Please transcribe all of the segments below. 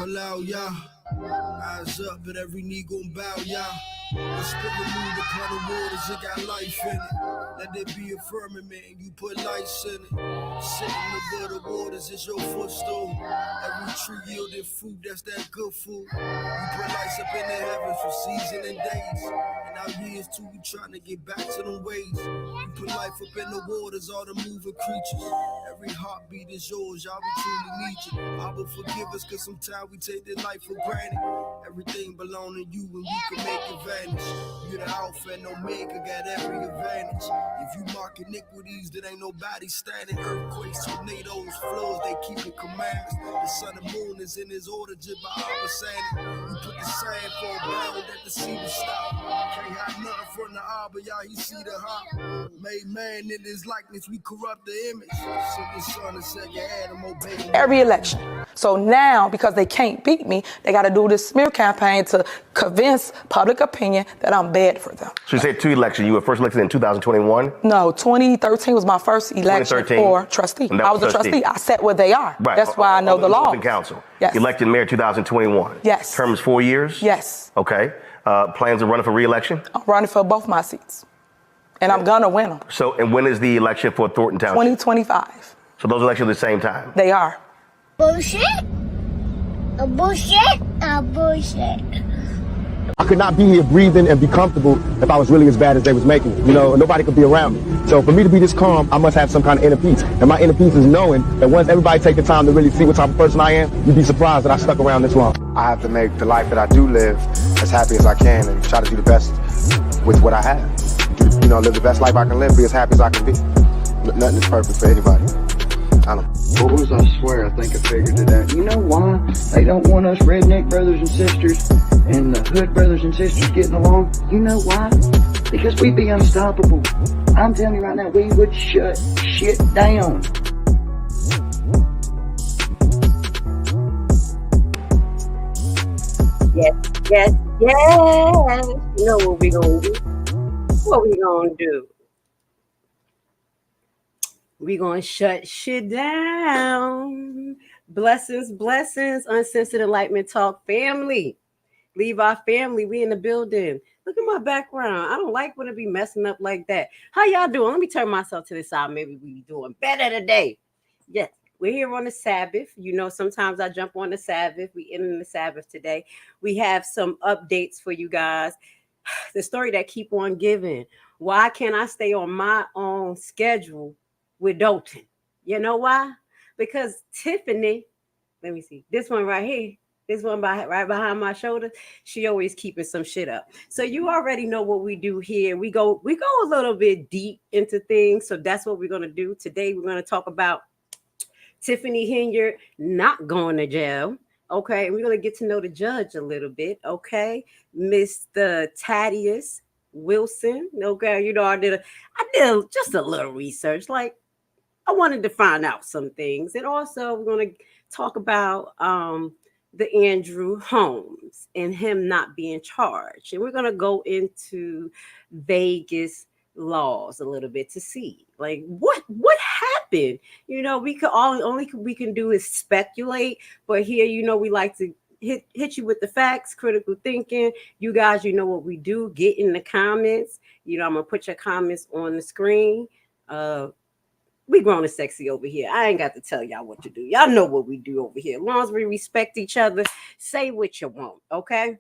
Allow Yah, eyes up, but every knee gon' bow Yah. The spirit moved upon the waters, it got life in it. Let there be a firmament and you put lights in it. Sitting above the waters is your footstool. Every tree yielding fruit, that's that good food. You put lights up in the heavens for season and days. And our years too, we trying to get back to them ways. You put life up in the waters, all the moving creatures. Every heartbeat is yours, y'all, we truly need you. I will forgive us, cause sometimes we take this life for granted. Everything belong to you and we can make it vanish. You're the Alpha and Omega, got every advantage. If you mark iniquities, there ain't nobody standing. Earthquakes, tornadoes, floods, they keep the commandments. The sun and moon is in his order, just by our saying. You put the sand for a bound that the sea will stop. Can't hide nothing from the eye, but y'all, he see the heart. Made man in his likeness, we corrupt the image. So the son and second Adam obey every election. So now, because they can't beat me, they got to do this smear campaign to convince public opinion that I'm bad for them. So you said 2 elections. You were first elected in 2021? No, 2013 was my first election for trustee. I was a trustee. I sat where they are. Right. That's why I know the law. Council. Yes. Elected mayor 2021. Yes. Terms 4 years? Yes. Okay. Plans of running for re-election? I'm running for both my seats. And I'm going to win them. So, and when is the election for Thornton Township? 2025. So those elections at the same time? They are. Bullshit. A bullshit. A bullshit. I could not be here breathing and be comfortable if I was really as bad as they was making it. You know, nobody could be around me. So for me to be this calm, I must have some kind of inner peace. And my inner peace is knowing that once everybody take the time to really see what type of person I am, you'd be surprised that I stuck around this long. I have to make the life that I do live as happy as I can and try to do the best with what I have. You know, live the best life I can live, be as happy as I can be. Nothing is perfect for anybody. I don't know. Boys, I swear, I think I figured it out. You know why they don't want us redneck brothers and sisters and the hood brothers and sisters getting along? You know why? Because we'd be unstoppable. I'm telling you right now, we would shut shit down. Yes, yes, yes. You know what we gonna do? What we gonna do? We gonna shut shit down. Blessings, blessings, Uncensored Enlightenment Talk family. Leave our family. We in the building. Look at my background. I don't like when it be messing up like that. How y'all doing? Let me turn myself to the side. Maybe we be doing better today. Yes, we're here on the Sabbath. You know, sometimes I jump on the Sabbath. We in the Sabbath today. We have some updates for you guys. The story that keep on giving. Why can't I stay on my own schedule with Dalton? You know why? Because Tiffany, let me see, this one right here, this one right behind my shoulder, she always keeping some shit up. So you already know what we do here. We go a little bit deep into things. So that's what we're going to do. Today we're going to talk about Tiffany Henyard not going to jail. Okay, and we're going to get to know the judge a little bit. Okay, Mr. Thaddeus Wilson. Okay, you know, I did just a little research. Like, I wanted to find out some things. And also we're going to talk about the Andrew Holmes and him not being charged. And we're going to go into Vegas laws a little bit to see like what happened. You know, we could only we can do is speculate, but here, you know, we like to hit you with the facts, critical thinking. You guys, you know what we do. Get in the comments. You know, I'm gonna put your comments on the screen. We grown and sexy over here. I ain't got to tell y'all what to do. Y'all know what we do over here. As long as we respect each other, say what you want, okay?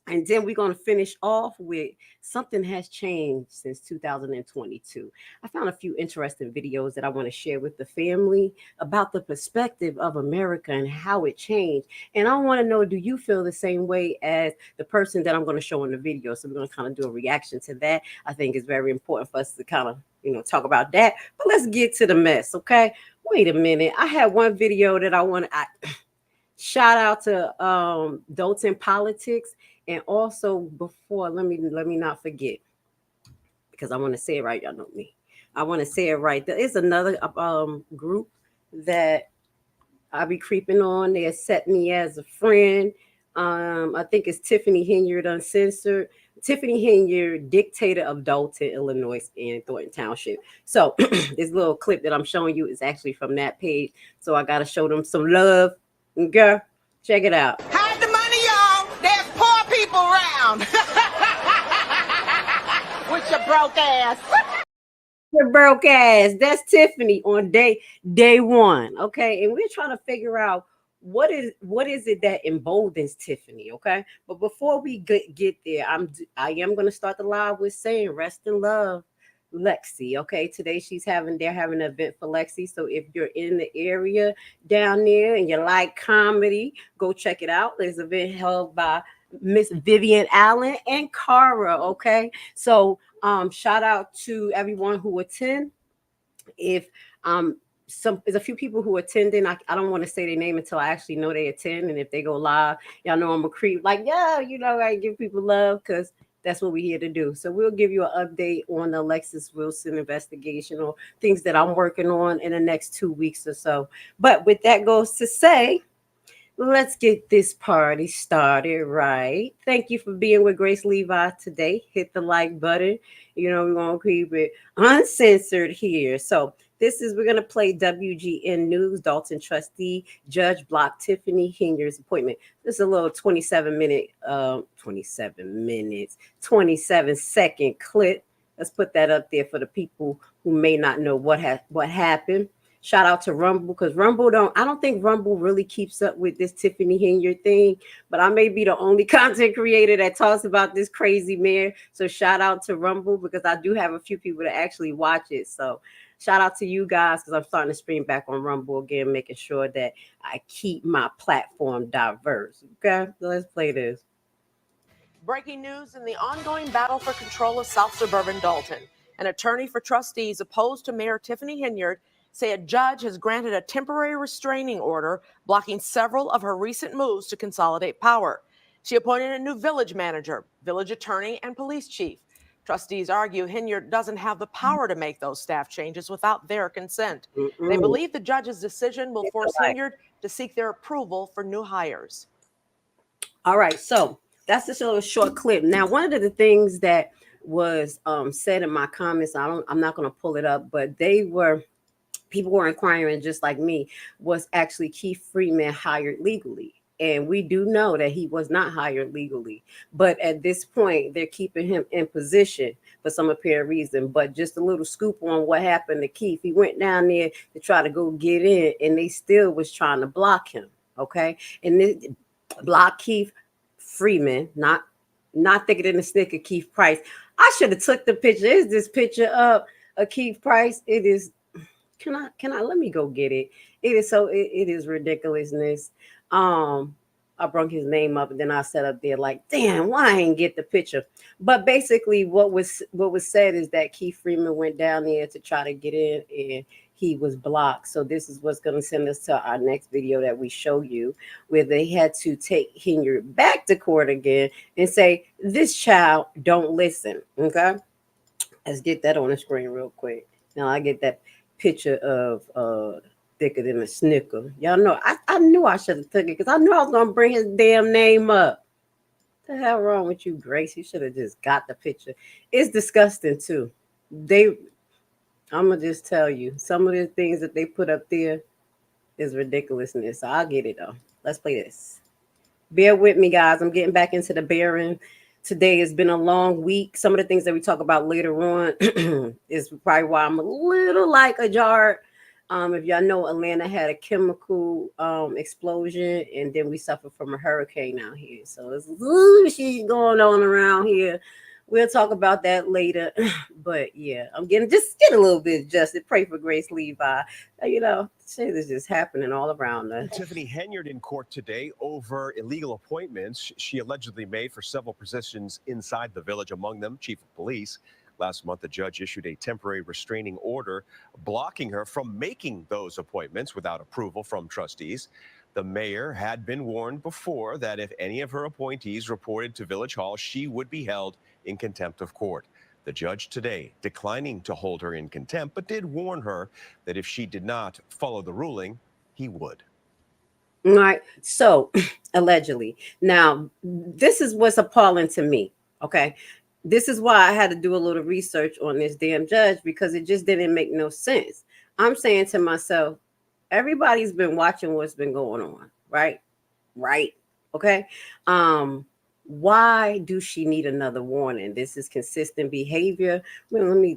And then we're going to finish off with something has changed since 2022. I found a few interesting videos that I want to share with the family about the perspective of America and how it changed. And I want to know, do you feel the same way as the person that I'm going to show in the video? So we're going to kind of do a reaction to that. I think it's very important for us to kind of, you know, talk about that. But let's get to the mess, okay? Wait a minute. I had one video that I want to shout out to Dalton Politics. And also before, let me not forget, because I want to say it right. Y'all know me. I want to say it right. There is another group that I be creeping on. They accept me as a friend. I think it's Tiffany Henyard Uncensored. Tiffany Henyard, dictator of Dalton, Illinois, and Thornton Township. So this little clip that I'm showing you is actually from that page. So I got to show them some love. Girl, check it out. Hide the money, y'all. There's poor people around. With your broke ass. Your broke ass. That's Tiffany on day one. Okay. And we're trying to figure out what is it that emboldens Tiffany. Okay. But before we get there, I am going to start the live with saying rest in love, Lexi. Okay. Today they're having an event for Lexi. So if you're in the area down there and you like comedy, go check it out. There's an event held by Miss Vivian Allen and Cara. Okay. So shout out to everyone who attend. If there's a few people who attending, I don't want to say their name until I actually know they attend. And if they go live, y'all know I'm a creep. Like, yeah, I give people love because that's what we're here to do. So we'll give you an update on the Alexis Wilson investigation or things that I'm working on in the next 2 weeks or so. But with that goes to say, let's get this party started, right? Thank you for being with Grace Levi today. Hit the like button. We want to keep it uncensored here. So we're going to play WGN News. Dalton trustee, judge blocked Tiffany Henyard's appointment. This is a little 27-second clip. Let's put that up there for the people who may not know what happened. Shout out to Rumble, because I don't think Rumble really keeps up with this Tiffany Henyard thing, but I may be the only content creator that talks about this crazy mayor. So shout out to Rumble, because I do have a few people that actually watch it. So shout out to you guys, because I'm starting to stream back on Rumble again, making sure that I keep my platform diverse. Okay, so let's play this. Breaking news in the ongoing battle for control of South Suburban Dalton. An attorney for trustees opposed to Mayor Tiffany Henyard say a judge has granted a temporary restraining order blocking several of her recent moves to consolidate power. She appointed a new village manager, village attorney, and police chief. Trustees argue Henyard doesn't have the power to make those staff changes without their consent. They believe the judge's decision will force Henyard to seek their approval for new hires. All right, so that's just a little short clip. Now, one of the things that was said in my comments, I'm not going to pull it up, but people were inquiring just like me, was actually Keith Freeman hired legally? And we do know that he was not hired legally. But at this point, they're keeping him in position for some apparent reason. But just a little scoop on what happened to Keith. He went down there to try to go get in, and they still was trying to block him. Okay. And this block Keith Freeman, not thicker than the snicker Keith Price. I should have took the picture. Is this picture of Keith Price? It is. Can I let me go get it? It is ridiculousness. I brought his name up, and then I sat up there like, damn, why I ain't get the picture? But basically what was said is that Keith Freeman went down there to try to get in, and he was blocked. So this is what's going to send us to our next video that we show you, where they had to take Henyard back to court again and say, this child don't listen. Okay. Let's get that on the screen real quick. Now I get that picture of thicker than a snicker. Y'all know I knew I should have took it, because I knew I was gonna bring his damn name up. What the hell wrong with you, Grace? You should have just got the picture. It's disgusting too. I'm gonna just tell you, some of the things that they put up there is ridiculousness. So I'll get it though. Let's play this. Bear with me, guys. I'm getting back into the bearing. Today has been a long week. Some of the things that we talk about later on is probably why I'm a little like a jar. If y'all know, Atlanta had a chemical explosion, and then we suffered from a hurricane out here. So there's a little shit going on around here. We'll talk about that later. But yeah, I'm getting a little bit adjusted. Pray for Grace Levi. Shit is just happening all around us. Tiffany Henyard in court today over illegal appointments she allegedly made for several positions inside the village, among them chief of police. Last month, the judge issued a temporary restraining order blocking her from making those appointments without approval from trustees. The mayor had been warned before that if any of her appointees reported to Village Hall, she would be held in contempt of court. The judge today declining to hold her in contempt, but did warn her that if she did not follow the ruling, he would. All right. So, allegedly. Now, this is what's appalling to me. Okay. This is why I had to do a little research on this damn judge, because it just didn't make no sense. I'm saying to myself, everybody's been watching what's been going on, right? Right. Okay. Why do she need another warning? This is consistent behavior. Well, let me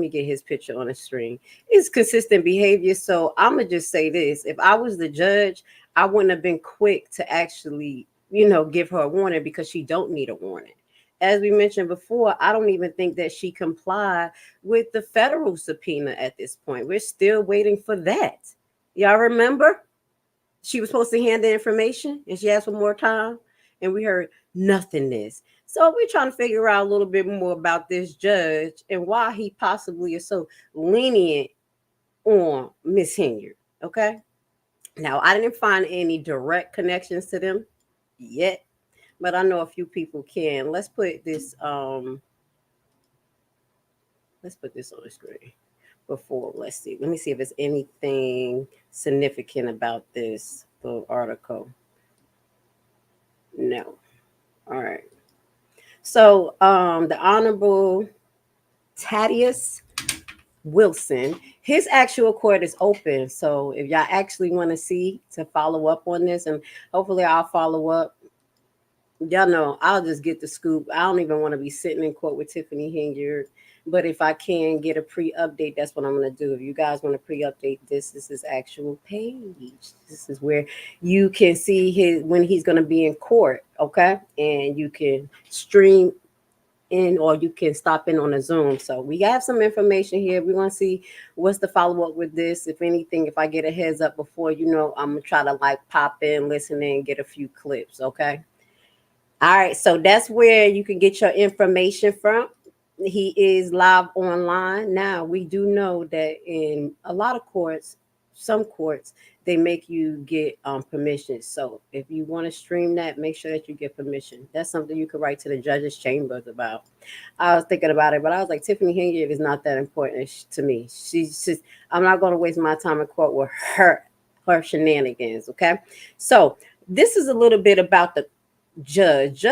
get his picture on the screen. It's consistent behavior. So I'm gonna just say this: if I was the judge, I wouldn't have been quick to actually, give her a warning, because she don't need a warning. As we mentioned before, I don't even think that she complied with the federal subpoena at this point. We're still waiting for that. Y'all remember? She was supposed to hand the information and she asked for more time, and we heard nothingness. So we're trying to figure out a little bit more about this judge and why he possibly is so lenient on Miss Henyard. Okay. Now, I didn't find any direct connections to them yet, but I know a few people can. Let's put this on the screen before. Let me see if there's anything significant about this little article. No. All right. So the Honorable Thaddeus Wilson, his actual court is open. So if y'all actually want to follow up on this, and hopefully I'll follow up. Y'all know I'll just get the scoop. I don't even want to be sitting in court with Tiffany Henyard. But if I can get a pre-update, that's what I'm going to do. If you guys want to pre-update this is actual page. This is where you can see when he's going to be in court, okay? And you can stream in, or you can stop in on a Zoom. So we have some information here. We want to see what's the follow-up with this. If anything, if I get a heads up before, I'm going to try to pop in, listen in, get a few clips, okay? All right, so that's where you can get your information from. He is live online. Now, we do know that in a lot of courts, some courts, they make you get permission. So if you want to stream that, make sure that you get permission. That's something you could write to the judge's chambers about. I was thinking about it, but I was like, Tiffany Henyard is not that important to me. She's just, I'm not going to waste my time in court with her shenanigans, okay? So this is a little bit about the judge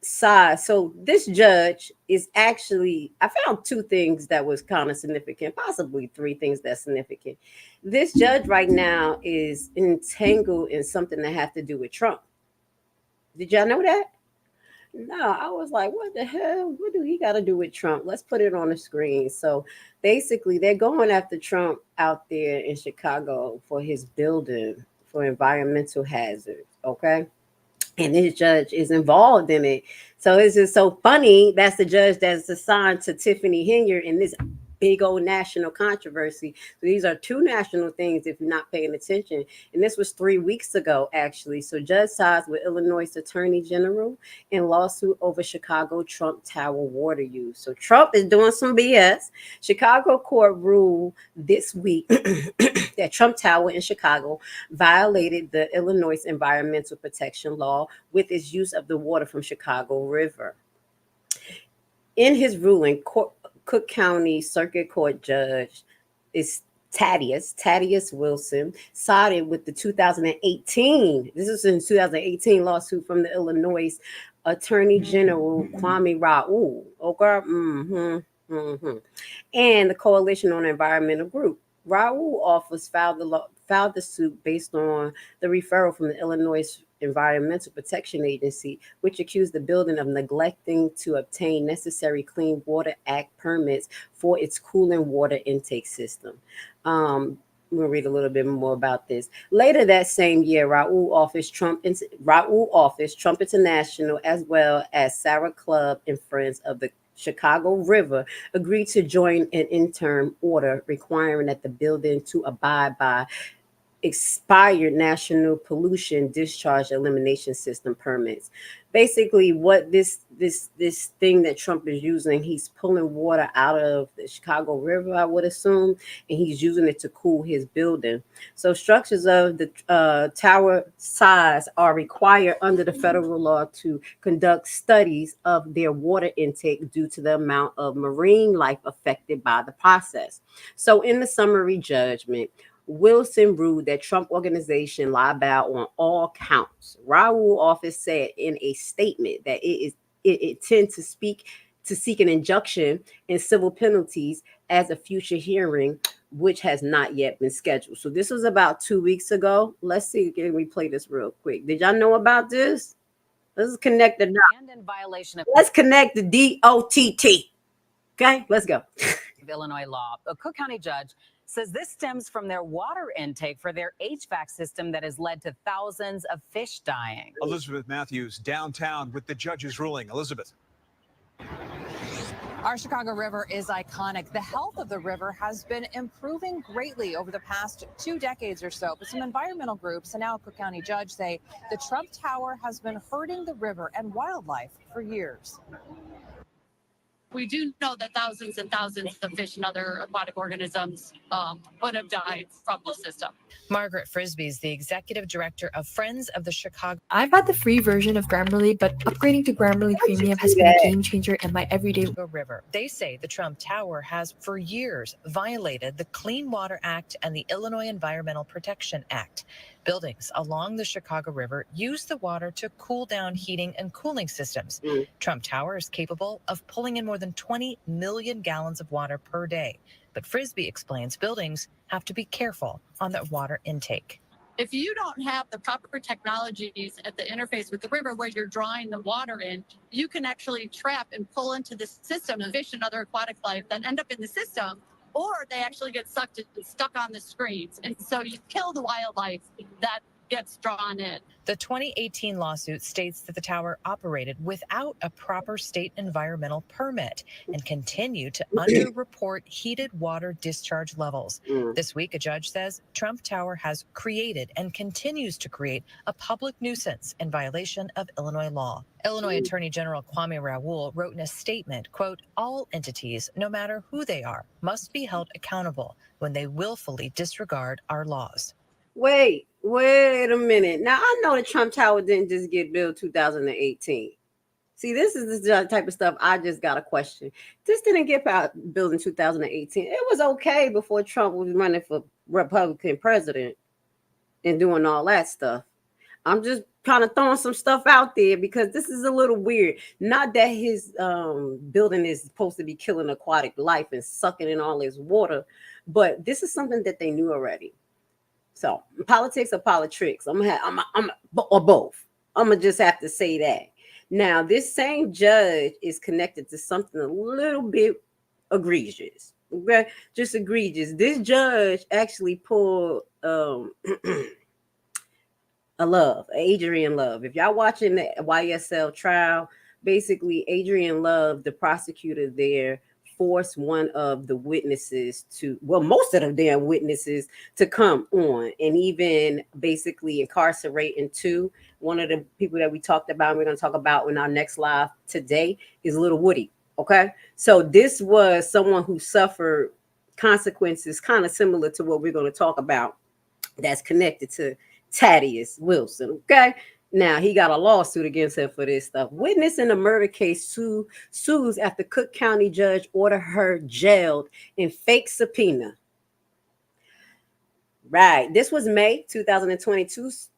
side. So this judge is actually, I found two things that was kind of significant, possibly three things that's significant. This judge right now is entangled in something that has to do with Trump. Did y'all know that? No, I was like, what the hell? What do he got to do with Trump? Let's put it on the screen. So basically, they're going after Trump out there in Chicago for his building for environmental hazards, okay? And this judge is involved in it. So it's just so funny. That's the judge that's assigned to Tiffany Henyard in this big old national controversy. So these are two national things if you're not paying attention. And this was 3 weeks ago, actually. So judge sides with Illinois Attorney General in lawsuit over Chicago Trump Tower water use. So Trump is doing some BS. Chicago court ruled this week that Trump Tower in Chicago violated the Illinois environmental protection law with its use of the water from Chicago River. In his ruling, Cook County Circuit Court Judge is Thaddeus Wilson sided with the 2018 lawsuit from the Illinois Attorney General Kwame Raoul, okay, and the Coalition on Environmental Group. Raoul office filed the suit based on the referral from the Illinois Environmental Protection Agency, which accused the building of neglecting to obtain necessary Clean Water Act permits for its cooling water intake system. We'll read a little bit more about this. Later that same year, Raoul office Trump International, as well as Sarah Club and Friends of the Chicago River, agreed to join an interim order requiring that the building to abide by expired national pollution discharge elimination system permits. Basically, what this thing that Trump is using, he's pulling water out of the Chicago River, I would assume, and he's using it to cool his building. So structures of the tower size are required under the federal law to conduct studies of their water intake due to the amount of marine life affected by the process. So in the summary judgment, Wilson ruled that Trump organization lied on all counts. Raoul office said in a statement that it intends to seek an injunction and civil penalties as a future hearing, which has not yet been scheduled. So this was about 2 weeks ago. Let's see, can we play this real quick? Did y'all know about this? Let's connect the dots. And in violation of Let's connect the DOTT. Okay, let's go. Illinois law. A Cook County judge says this stems from their water intake for their HVAC system that has led to thousands of fish dying. Elizabeth Matthews downtown with the judge's ruling. Elizabeth. Our Chicago River is iconic. The health of the river has been improving greatly over the past 2 decades or so. But some environmental groups and now a Cook County judge say the Trump Tower has been hurting the river and wildlife for years. We do know that thousands and thousands of fish and other aquatic organisms would have died from the system. Margaret Frisbee is the executive director of Friends of the Chicago. I've had the free version of Grammarly, but upgrading to Grammarly Premium has been a game changer in my everyday River. They say the Trump Tower has for years violated the Clean Water Act and the Illinois Environmental Protection Act. Buildings along the Chicago River use the water to cool down heating and cooling systems. Trump Tower is capable of pulling in more than 20 million gallons of water per day. But Frisbee explains buildings have to be careful on their water intake. If you don't have the proper technologies at the interface with the river where you're drawing the water in, you can actually trap and pull into the system of fish and other aquatic life that end up in the system, or they actually get stuck on the screens. And so you kill the wildlife that gets drawn in. The 2018 lawsuit states that the tower operated without a proper state environmental permit and continued to underreport heated water discharge levels. This week, a judge says Trump Tower has created and continues to create a public nuisance in violation of Illinois law. Illinois Attorney General Kwame Raoul wrote in a statement, quote, "All entities, no matter who they are, must be held accountable when they willfully disregard our laws." Wait a minute. Now, I know the Trump Tower didn't just get built 2018. See, this is the type of stuff I just got a question. This didn't get built in 2018. It was okay before Trump was running for Republican president and doing all that stuff. I'm just kind of throwing some stuff out there because this is a little weird. Not that his building is supposed to be killing aquatic life and sucking in all his water, but this is something that they knew already. So politics or politics, I'm or both. I'm gonna just have to say that. Now, this same judge is connected to something a little bit egregious. Okay, just egregious. This judge actually pulled Adrian Love. If y'all watching the YSL trial, basically Adrian Love, the prosecutor there, forced one of the witnesses most of the damn witnesses to come on and even basically incarcerating two. One of the people that we talked about, we're going to talk about in our next live today, is Little Woody. Okay. So this was someone who suffered consequences kind of similar to what we're going to talk about that's connected to Thaddeus Wilson. Okay. Now, he got a lawsuit against him for this stuff. Witness in a murder case sues after Cook County judge ordered her jailed in fake subpoena. Right. This was May 2022. It's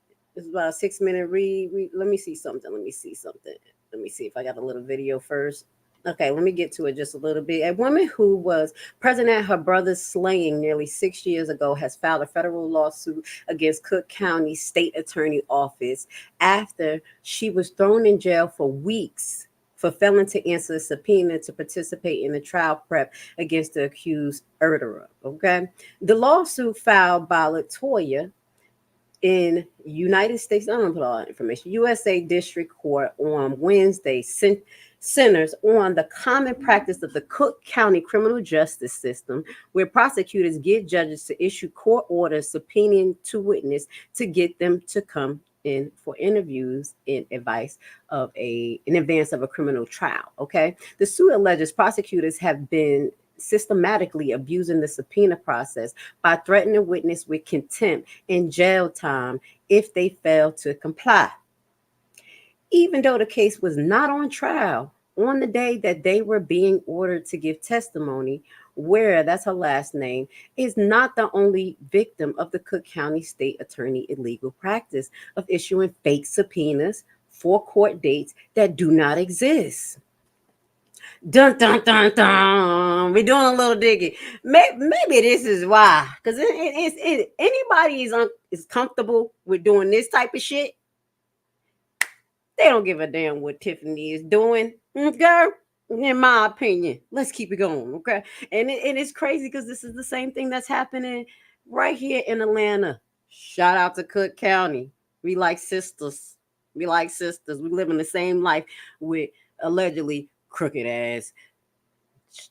about a 6-minute read. Let me see something. Let me see if I got a little video first. Okay, let me get to it just a little bit. A woman who was present at her brother's slaying nearly 6 years ago has filed a federal lawsuit against Cook County State Attorney Office after she was thrown in jail for weeks for failing to answer a subpoena to participate in the trial prep against the accused murderer. Okay, the lawsuit filed by Latoya in United States, I don't put all that information, USA District Court on Wednesday centers on the common practice of the Cook County criminal justice system, where prosecutors get judges to issue court orders subpoenaing to witness to get them to come in for interviews in advice of in advance of a criminal trial. Okay, the suit alleges prosecutors have been systematically abusing the subpoena process by threatening a witness with contempt and jail time if they fail to comply. Even though the case was not on trial on the day that they were being ordered to give testimony, Ware, that's her last name, is not the only victim of the Cook County State Attorney illegal practice of issuing fake subpoenas for court dates that do not exist. Dun dun dun dun. We're doing a little digging. Maybe this is why, because anybody is comfortable with doing this type of shit. They don't give a damn what Tiffany is doing, girl. In my opinion, let's keep it going, okay? And it's crazy because this is the same thing that's happening right here in Atlanta. Shout out to Cook County. We like sisters. We like sisters. We live in the same life with allegedly crooked ass.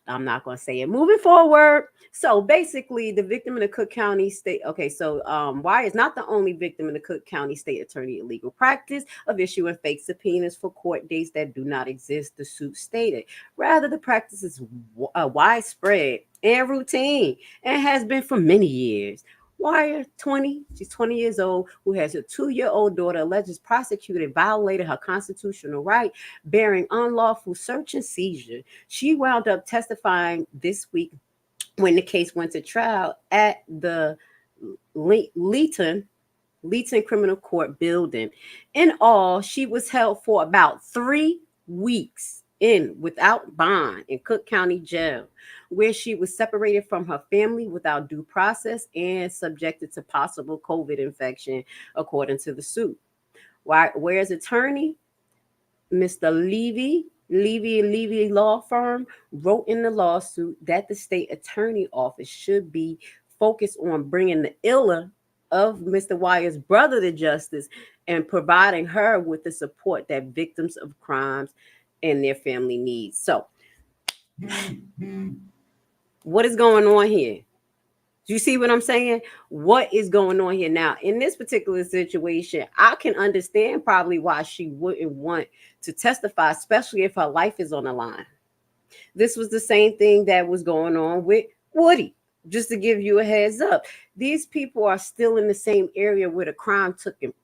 I'm not going to say it. Moving forward. So basically, the victim in the Cook County State. Okay, so Wire is not the only victim in the Cook County State Attorney illegal practice of issuing fake subpoenas for court dates that do not exist, the suit stated. Rather, the practice is widespread and routine and has been for many years. Wire, 20, she's 20 years old, who has a 2-year-old daughter, alleges prosecutor violated her constitutional right, bearing unlawful search and seizure. She wound up testifying this week when the case went to trial at the Leeton Criminal Court building. In all, she was held for about 3 weeks without bond in Cook County Jail, where she was separated from her family without due process and subjected to possible COVID infection, according to the suit. Ware's attorney, Mr. Levy Law Firm, wrote in the lawsuit that the state attorney office should be focused on bringing the illa of Mr. Wire's brother to justice and providing her with the support that victims of crimes and their family needs. So, what is going on here? Do you see what I'm saying? What is going on here? Now, in this particular situation, I can understand probably why she wouldn't want to testify, especially if her life is on the line. This was the same thing that was going on with Woody. Just to give you a heads up, these people are still in the same area where the crime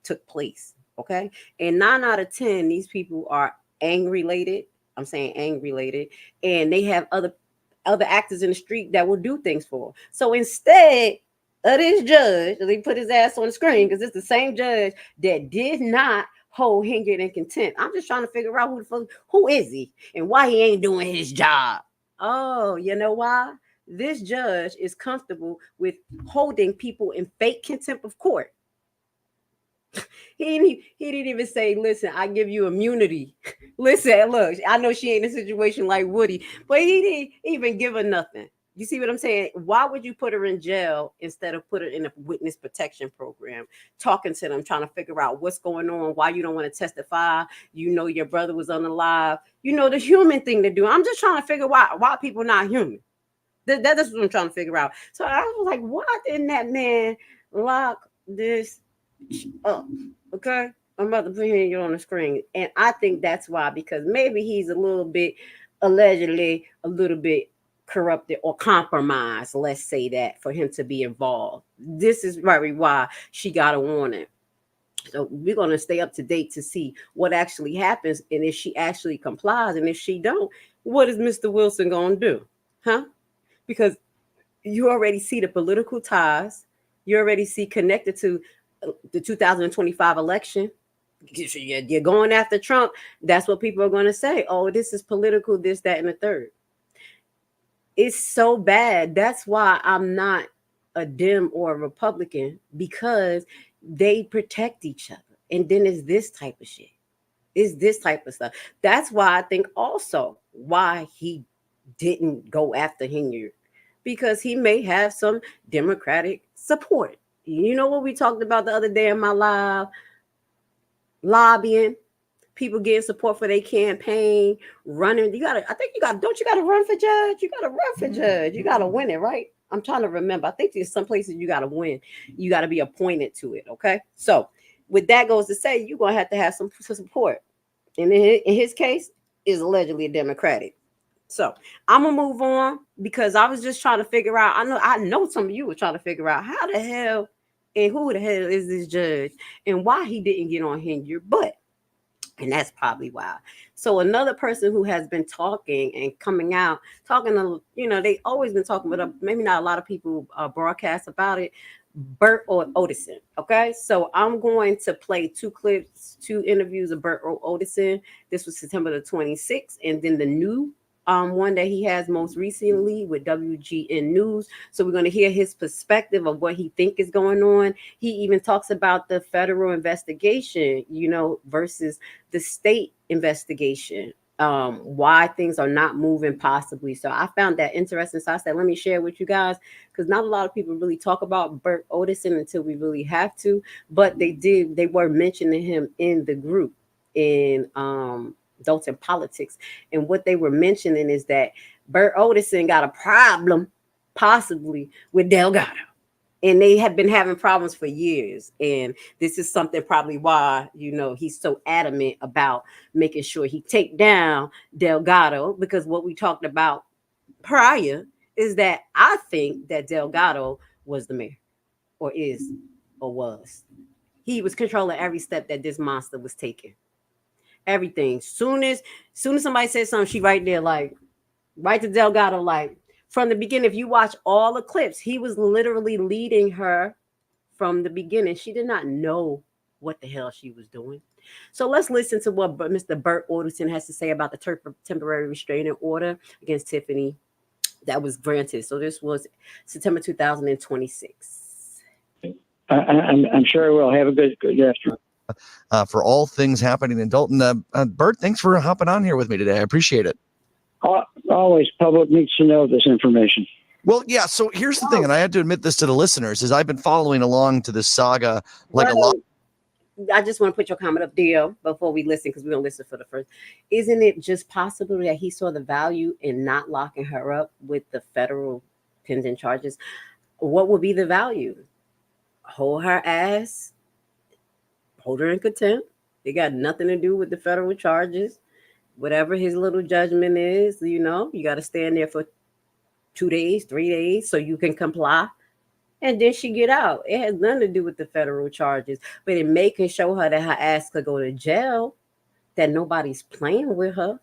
took place. Okay, and 9 out of 10, these people are gang-related. I'm saying gang-related, and they have other actors in the street that will do things for them. So instead of this judge, he put his ass on the screen because it's the same judge that did not hold Henyard in contempt. I'm just trying to figure out who is he and why he ain't doing his job. Oh, you know why? This judge is comfortable with holding people in fake contempt of court. He didn't even say, listen, I give you immunity. Listen, look, I know she ain't in a situation like Woody, but he didn't even give her nothing. You see what I'm saying? Why would you put her in jail instead of put her in a witness protection program, talking to them, trying to figure out what's going on, why you don't want to testify? You know your brother was unalive. You know the human thing to do. I'm just trying to figure out why people not human. That's what I'm trying to figure out. So I was like, why didn't that man lock this up? Okay, I'm about to put him on the screen, and I think that's why, because maybe he's allegedly a little bit corrupted or compromised, let's say that, for him to be involved. This is probably why she got a warning. So we're going to stay up to date to see what actually happens, and if she actually complies, and if she don't, what is Mr. Wilson going to do? Huh? Because you already see the political ties. You already see connected to the 2025 election. You're going after Trump. That's what people are going to say. Oh, this is political, this, that, and the third. It's so bad. That's why I'm not a Dem or a Republican, because they protect each other. And then it's this type of shit. It's this type of stuff. That's why I think also why he didn't go after Henyard, because he may have some Democratic support. You know what we talked about the other day in my live? Lobbying. people getting support for their campaign, running. Don't you gotta run for judge? You gotta run for judge. You gotta win it, right? I'm trying to remember. I think there's some places you gotta win. You gotta be appointed to it. Okay. So with that goes to say, you're gonna have some support. And in his case, is allegedly Democratic. So I'm gonna move on because I was just trying to figure out. I know some of you were trying to figure out how the hell and who the hell is this judge and why he didn't get on Henyard, and that's probably why. So another person who has been talking and coming out, talking to, they always been talking, but maybe not a lot of people broadcast about it. Bert Odison. Okay, so I'm going to play 2 interviews of Bert Odison. This was September the 26th, and then the new one that he has most recently with WGN News. So we're going to hear his perspective of what he think is going on. He even talks about the federal investigation, versus the state investigation, why things are not moving possibly. So I found that interesting. So I said, let me share with you guys, because not a lot of people really talk about Bert Odison until we really have to, but they were mentioning him in the group in Adults in Politics. And what they were mentioning is that Bert Odison got a problem possibly with Delgado. And they have been having problems for years. And this is something probably why, he's so adamant about making sure he take down Delgado, because what we talked about prior is that I think that Delgado was the mayor, or is, or was. He was controlling every step that this monster was taking. Everything. Soon as somebody says something, she right there, like, right to Delgado, like, from the beginning. If you watch all the clips, he was literally leading her from the beginning. She did not know what the hell she was doing. So let's listen to what Mr. Bert Odison has to say about the temporary restraining order against Tiffany that was granted. So this was September 2026. I'm sure we'll have a good afternoon. For all things happening in Dalton. Bert, thanks for hopping on here with me today. I appreciate it. Always, public needs to know this information. Well, yeah. So here's the thing, and I had to admit this to the listeners, is I've been following along to this saga like a lot. I just want to put your comment up there before we listen, because we're going to listen for the first. Isn't it just possible that he saw the value in not locking her up with the federal pending charges? What would be the value? Hold her ass, hold her in contempt. It got nothing to do with the federal charges. Whatever his little judgment is, you got to stand there for 2 days, 3 days so you can comply. And then she get out. It has nothing to do with the federal charges, but it can show her that her ass could go to jail, that nobody's playing with her.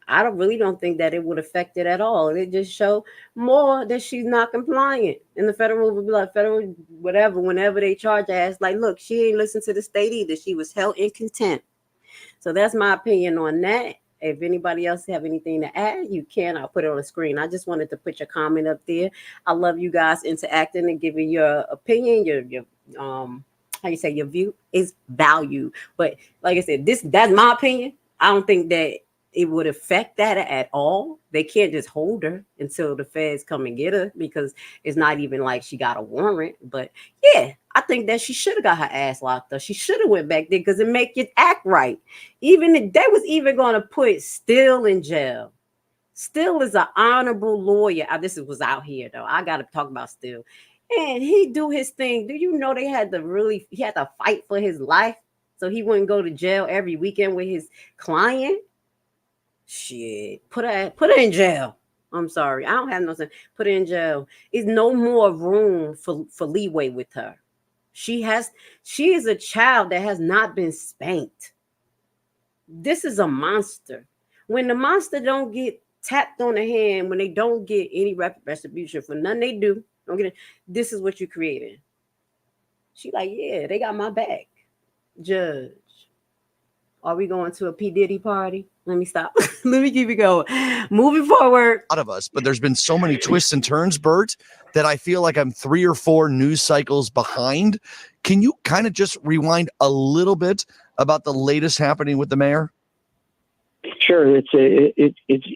I really don't think that it would affect it at all. It just show more that she's not compliant. And the federal would be like, whatever, whenever they charge her ass, like, look, she ain't listened to the state either. She was held in contempt. So that's my opinion on that. If anybody else have anything to add, you can. I'll put it on the screen. I just wanted to put your comment up there. I love you guys interacting and giving your opinion, your your view is value. But like I said, that's my opinion. I don't think that it would affect that at all. They can't just hold her until the feds come and get her, because it's not even like she got a warrant. But yeah, I think that she should have got her ass locked up. She should have went back there, because it make it act right. Even they was even going to put Still in jail. Still is an honorable lawyer. This was out here though. I got to talk about Still, and he do his thing. Do you know he had to fight for his life so he wouldn't go to jail every weekend with his client? Shit, put her in jail. I'm sorry, I don't have no sense. Put her in jail. There's no more room for leeway with her. She is a child that has not been spanked. This is a monster. When the monster don't get tapped on the hand, when they don't get any retribution for nothing they do, don't get it. This is what you created. She like, yeah, they got my back. Judge, are we going to a P. Diddy party? Let me stop. Let me keep it going. Moving forward. A lot of us, but there's been so many twists and turns, Bert, that I feel like I'm 3 or 4 news cycles behind. Can you kind of just rewind a little bit about the latest happening with the mayor? Sure, it's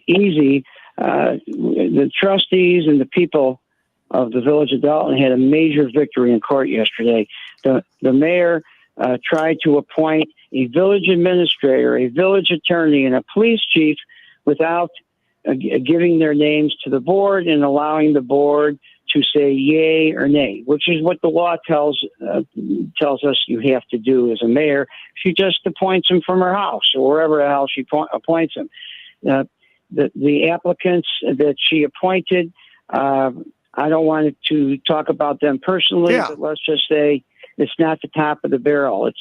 easy. The trustees and the people of the village of Dalton had a major victory in court yesterday. The mayor tried to appoint a village administrator, a village attorney, and a police chief without giving their names to the board and allowing the board to say yay or nay, which is what the law tells us you have to do as a mayor. She just appoints him from her house or wherever the hell she appoints him. The applicants that she appointed, I don't want to talk about them personally, but let's just say it's not the top of the barrel.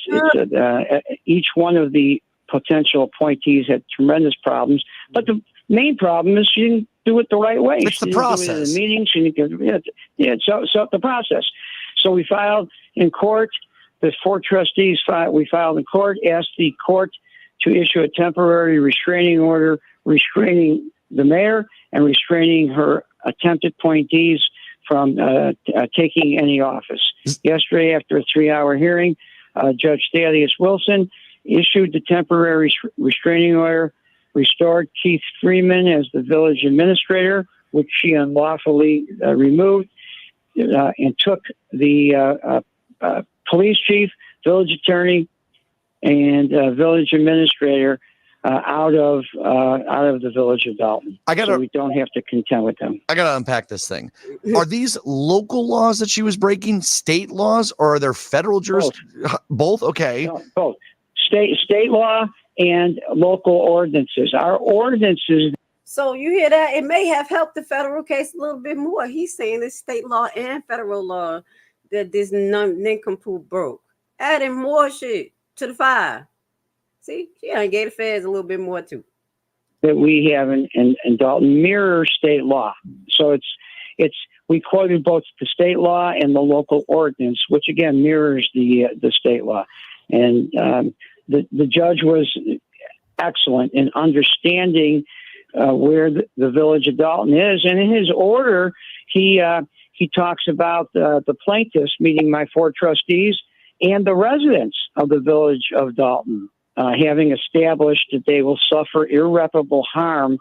Each one of the potential appointees had tremendous problems, but the main problem is she didn't do it the right way. It's the process. The meeting, so the process. So we filed in court. The 4 trustees we filed in court, asked the court to issue a temporary restraining order restraining the mayor and restraining her attempted appointees from taking any office. Yesterday, after a 3-hour hearing, Judge Thaddeus Wilson issued the temporary restraining order, restored Keith Freeman as the village administrator, which she unlawfully removed, and took the police chief, village attorney, and village administrator out of the village of Dalton. So we don't have to contend with them. I gotta unpack this thing. Are these local laws that she was breaking, state laws, or are there federal both? Okay. No, both. State law and local ordinances. Our ordinances. So you hear that? It may have helped the federal case a little bit more. He's saying it's state law and federal law that this nincompoop broke. Adding more shit to the fire. See, she done gave the feds a little bit more too. That we have in Dalton mirror state law. So we quoted both the state law and the local ordinance, which again mirrors the state law. And the judge was excellent in understanding where the village of Dalton is. And in his order, he talks about the plaintiffs, meaning my 4 trustees, and the residents of the village of Dalton, having established that they will suffer irreparable harm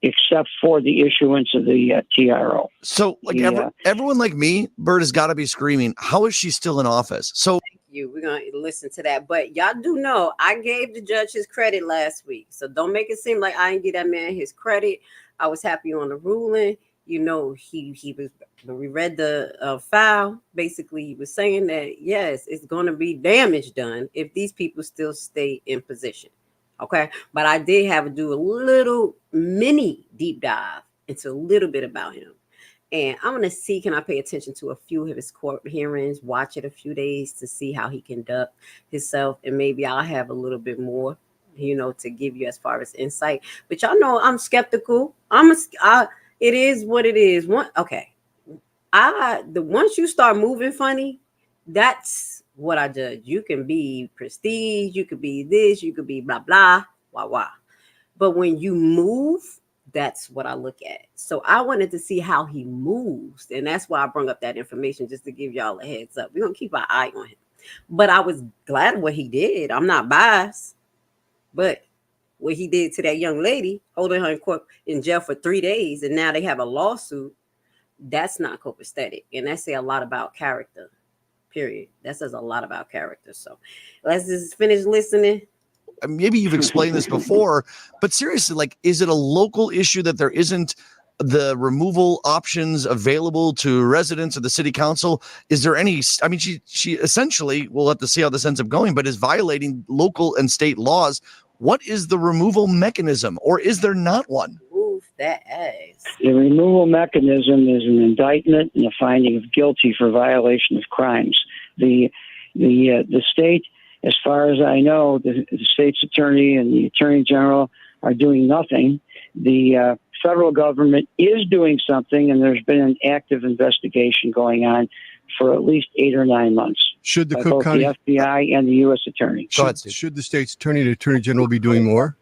except for the issuance of the TRO. So, like everyone like me, Bert, has got to be screaming, how is she still in office? So we're going to listen to that. But y'all do know I gave the judge his credit last week. So don't make it seem like I didn't give that man his credit. I was happy on the ruling. You know, he was, when we read the file, basically he was saying that, yes, it's going to be damage done if these people still stay in position. Okay. But I did have to do a little mini deep dive into a little bit about him. And I'm going to see, can I pay attention to a few of his court hearings, watch it a few days to see how he conduct himself. And maybe I'll have a little bit more, to give you as far as insight. But y'all know I'm skeptical. It is what it is. Once you start moving funny, that's what I judge. You can be prestige, you could be this, you could be blah, blah, wah, wah. But when you move, that's what I look at. So I wanted to see how he moves. And that's why I brought up that information, just to give y'all a heads up. We're going to keep our eye on him. But I was glad what he did. I'm not biased. But what he did to that young lady, holding her in jail for 3 days, and now they have a lawsuit, that's not copacetic. And that says a lot about character, period. That says a lot about character. So let's just finish listening. Maybe you've explained this before, but seriously, like, is it a local issue that there isn't the removal options available to residents of the city council? Is there any, I mean, she essentially, we'll have to see how this ends up going, but is violating local and state laws. What is the removal mechanism, or is there not one? Move that ass. The removal mechanism is an indictment and a finding of guilty for violation of crimes. The state, as far as I know, the state's attorney and the attorney general are doing nothing. The federal government is doing something, and there's been an active investigation going on for at least 8 or 9 months. Should the by Cook both County, the FBI and the U.S. attorney? Should the state's attorney and attorney general be doing more?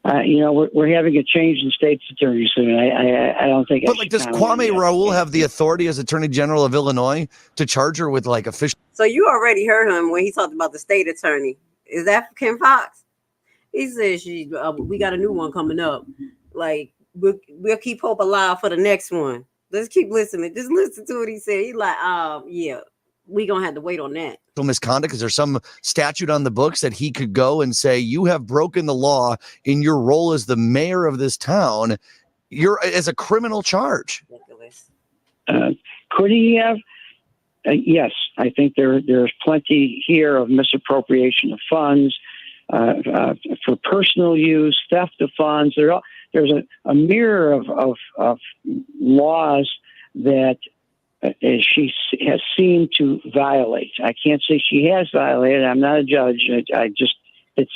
We're having a change in state's attorney soon. I don't think. But does Kwame Raoul have the authority as Attorney General of Illinois to charge her with official? So you already heard him when he talked about the state attorney. Is that Kim Fox? He says we got a new one coming up. We'll keep hope alive for the next one. Let's keep listening. Just listen to what he said. He's like, yeah, we gonna have to wait on that. Misconduct? Is there some statute on the books that he could go and say, you have broken the law in your role as the mayor of this town? You're as a criminal charge. Could he have? Yes, I think there's plenty here of misappropriation of funds for personal use, theft of funds. There's a myriad of laws that she has seemed to violate. I can't say she has violated. I'm not a judge. It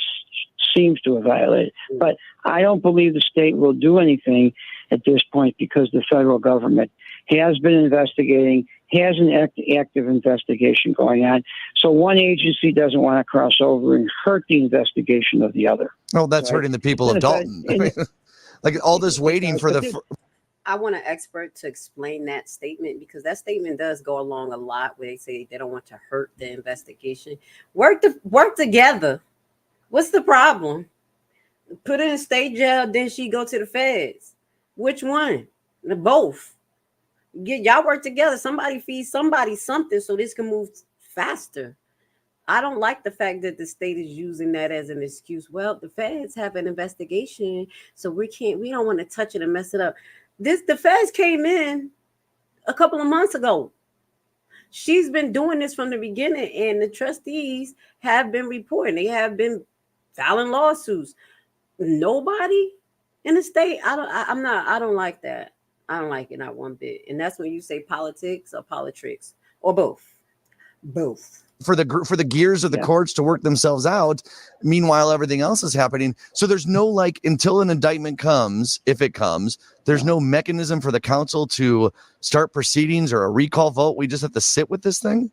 seems to have violated. But I don't believe the state will do anything at this point because the federal government has been investigating, has an active investigation going on. So one agency doesn't want to cross over and hurt the investigation of the other. Oh, that's hurting the people of Dalton. Like all this waiting for the... I want an expert to explain that statement because that statement does go along a lot where they say they don't want to hurt the investigation. Work together. What's the problem? Put her in state jail, then she go to the feds. Which one? Both. Get y'all work together. Somebody feed somebody something so this can move faster. I don't like the fact that the state is using that as an excuse. Well, the feds have an investigation, so we don't want to touch it and mess it up. The feds came in a couple of months ago. She's been doing this from the beginning, and the trustees have been reporting. They have been filing lawsuits. Nobody in the state. I don't like that. I don't like it not one bit. And that's when you say politics or politics or both. Both. For the gears of the courts to work themselves out. Meanwhile, everything else is happening. So there's no until an indictment comes, if it comes, there's no mechanism for the council to start proceedings or a recall vote. We just have to sit with this thing.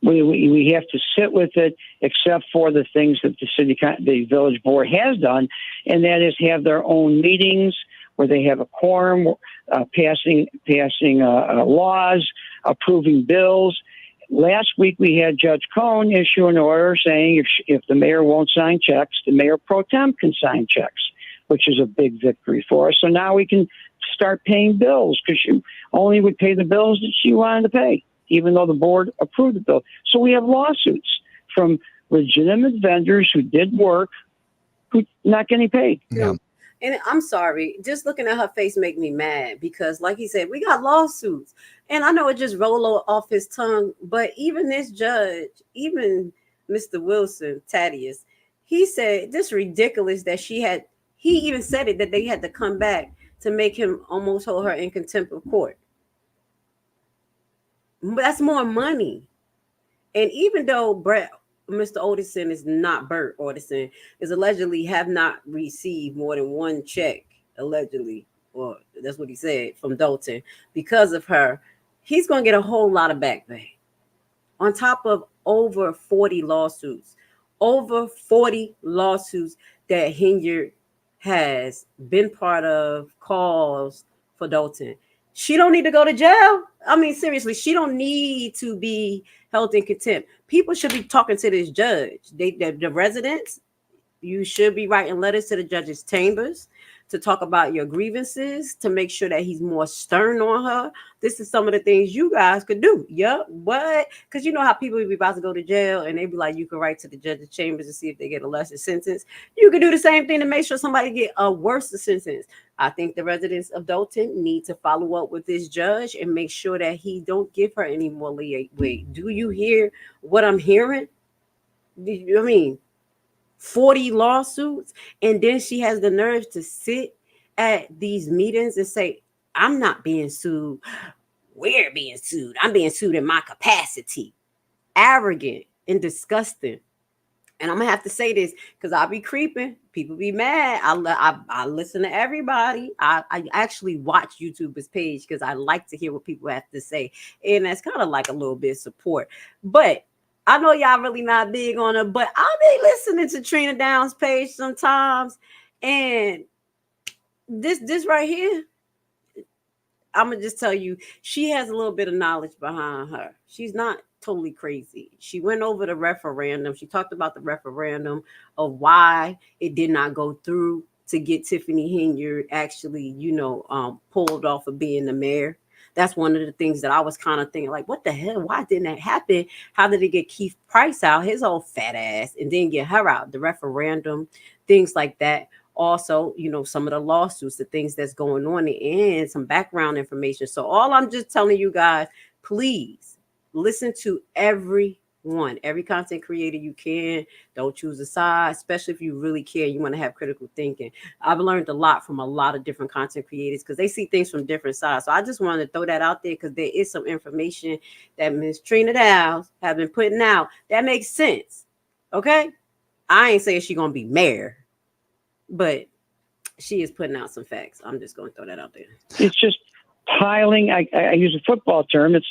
We have to sit with it, except for the things that the village board has done, and that is have their own meetings where they have a quorum, passing laws, approving bills. Last week, we had Judge Cohn issue an order saying if the mayor won't sign checks, the mayor pro tem can sign checks, which is a big victory for us. So now we can start paying bills because she only would pay the bills that she wanted to pay, even though the board approved the bill. So we have lawsuits from legitimate vendors who did work who not getting paid. Yeah. And I'm sorry, just looking at her face make me mad because, like he said, we got lawsuits. And I know it just rolled off his tongue, but even this judge, even Mr. Wilson, Thaddeus, he said this ridiculous that he even said it that they had to come back to make him almost hold her in contempt of court. But that's more money. And even though Mr. Odison is not Bert Odison, is allegedly have not received more than one check, allegedly, or that's what he said, from Dalton because of her, he's going to get a whole lot of back pay on top of over 40 lawsuits that Henyard has been part of, calls for Dalton. She don't need to go to jail. I mean, seriously, she don't need to be held in contempt. People should be talking to this judge. The residents, you should be writing letters to the judge's chambers to talk about your grievances, to make sure that he's more stern on her. This is some of the things you guys could do. Yep. What? Because you know how people be about to go to jail and they be like, you can write to the judge's chambers to see if they get a lesser sentence. You can do the same thing to make sure somebody get a worse sentence. I think the residents of Dalton need to follow up with this judge and make sure that he don't give her any more leeway. Do you hear what I'm hearing? I mean, 40 lawsuits, and then she has the nerve to sit at these meetings and say, I'm not being sued. We're being sued. I'm being sued in my capacity. Arrogant and disgusting. And I'm gonna have to say this because I'll be creeping. People be mad. I listen to everybody. I actually watch YouTuber's page because I like to hear what people have to say. And that's kind of like a little bit of support. But I know y'all really not big on her, but I'll be listening to Trina Downs' page sometimes. And this right here, I'm gonna just tell you, she has a little bit of knowledge behind her. She's not totally crazy. She went over the referendum. She talked about the referendum of why it did not go through to get Tiffany Henyard actually, pulled off of being the mayor. That's one of the things that I was kind of thinking, like, what the hell? Why didn't that happen? How did it get Keith Price out, his old fat ass, and then get her out? The referendum, things like that. Also, some of the lawsuits, the things that's going on, and some background information. So all I'm just telling you guys, please listen to every content creator you can. Don't choose a side, especially if you really care. You want to have critical thinking. I've learned a lot from a lot of different content creators because they see things from different sides. So I just wanted to throw that out there because there is some information that Ms. Trina Downs have been putting out that makes sense. Okay, I ain't saying she's gonna be mayor, but she is putting out some facts. I'm just gonna throw that out there. It's just piling. I use a football term. It's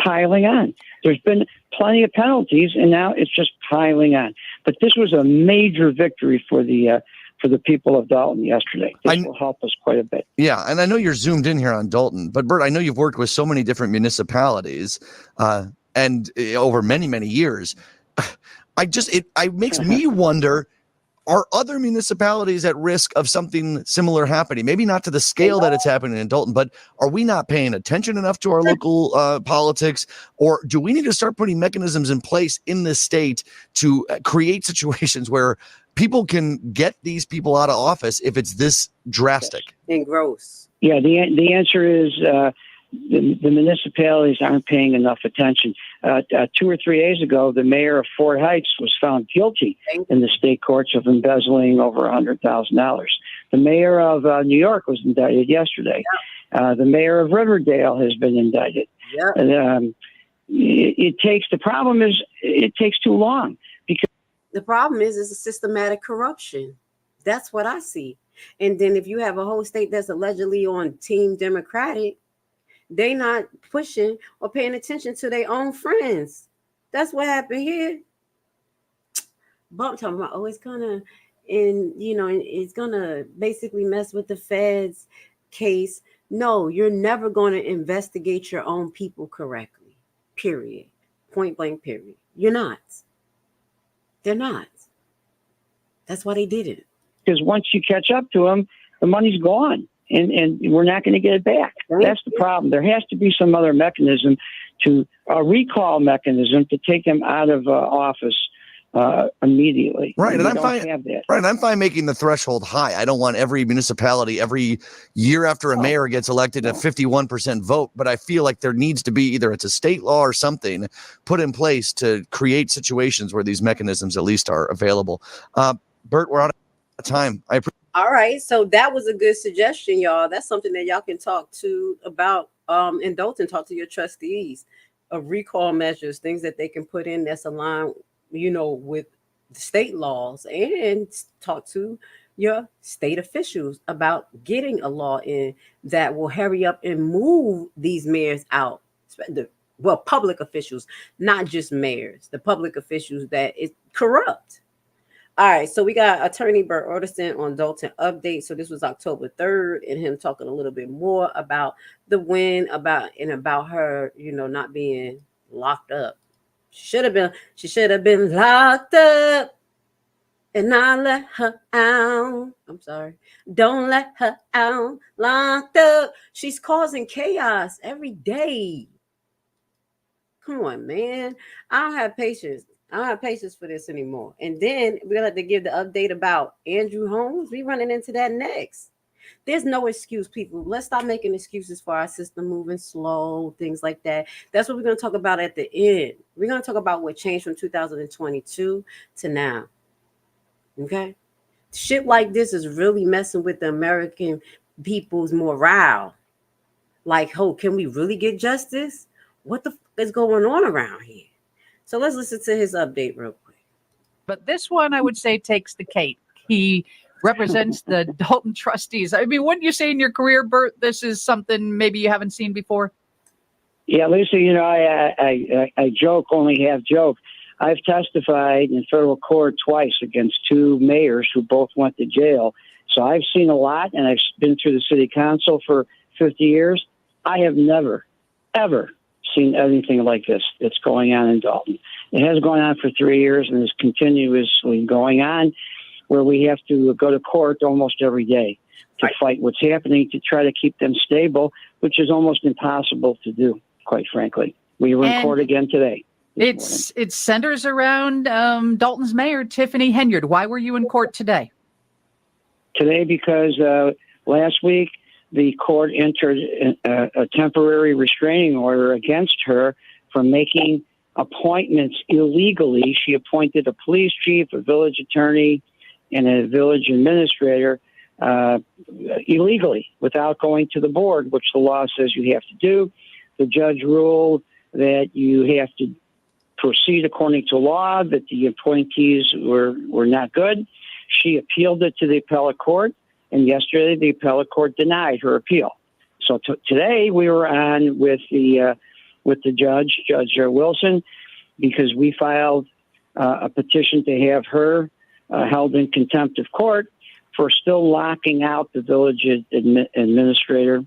piling on. There's been plenty of penalties, and now it's just piling on. But this was a major victory for the people of Dalton yesterday. This will help us quite a bit. Yeah, and I know you're zoomed in here on Dalton, but Bert, I know you've worked with so many different municipalities and over many, many years. It makes me wonder, are other municipalities at risk of something similar happening? Maybe not to the scale that it's happening in Dalton, but are we not paying attention enough to our local politics? Or do we need to start putting mechanisms in place in this state to create situations where people can get these people out of office if it's this drastic? And gross. Yeah, the answer is the municipalities aren't paying enough attention. 2 or 3 days ago, the mayor of Fort Heights was found guilty in the state courts of embezzling over $100,000. The mayor of New York was indicted yesterday. The mayor of Riverdale has been indicted. The problem is it takes too long because the problem is it's a systematic corruption. That's what I see. And then if you have a whole state that's allegedly on Team Democratic, they not pushing or paying attention to their own friends. That's what happened here. But I'm talking about, it's gonna, it's gonna basically mess with the feds case. No, you're never going to investigate your own people correctly. Period. Point blank. Period. You're not. They're not. That's why they did it. Because once you catch up to them, the money's gone. And we're not going to get it back. That's the problem. There has to be some other mechanism, a recall mechanism to take them out of office immediately. Right, and I'm fine. Right, and I'm fine making the threshold high. I don't want every municipality every year after a mayor gets elected a 51% vote, but I feel like there needs to be either it's a state law or something put in place to create situations where these mechanisms at least are available. Bert, we're out of time. I appreciate. All right, so that was a good suggestion, y'all. That's something that y'all can talk to about in Dalton. Talk to your trustees of recall measures, things that they can put in that's aligned, with the state laws, and talk to your state officials about getting a law in that will hurry up and move these mayors out. Public officials, not just mayors, the public officials that is corrupt. All right, so we got Attorney Bert Orderson on Dalton Update. So this was October 3rd, and him talking a little bit more about the win, about her, not being locked up. She should have been locked up, and not let her out. I'm sorry. Don't let her out. Locked up. She's causing chaos every day. Come on, man. I don't have patience. I don't have patience for this anymore. And then we're going to give the update about Andrew Holmes. We're running into that next. There's no excuse, people. Let's stop making excuses for our system moving slow, things like that. That's what we're going to talk about at the end. We're going to talk about what changed from 2022 to now. Okay? Shit like this is really messing with the American people's morale. Like, can we really get justice? What the is going on around here? So let's listen to his update real quick. But this one, I would say, takes the cake. He represents the Dalton trustees. I mean, wouldn't you say in your career, Bert, this is something maybe you haven't seen before? Yeah, Lisa, I joke, only half joke. I've testified in federal court twice against 2 mayors who both went to jail. So I've seen a lot, and I've been through the city council for 50 years. I have never, ever seen anything like this that's going on in Dalton. It has gone on for 3 years and is continuously going on, where we have to go to court almost every day. to fight what's happening, to try to keep them stable, which is almost impossible to do, quite frankly. We were in court again today. It centers around Dalton's mayor, Tiffany Henyard. Why were you in court today? Today, because last week the court entered a temporary restraining order against her for making appointments illegally. She appointed a police chief, a village attorney, and a village administrator illegally without going to the board, which the law says you have to do. The judge ruled that you have to proceed according to law, that the appointees were not good. She appealed it to the appellate court, and yesterday the appellate court denied her appeal. So today we were on with the Judge Wilson, because we filed a petition to have her held in contempt of court for still locking out the village administrator.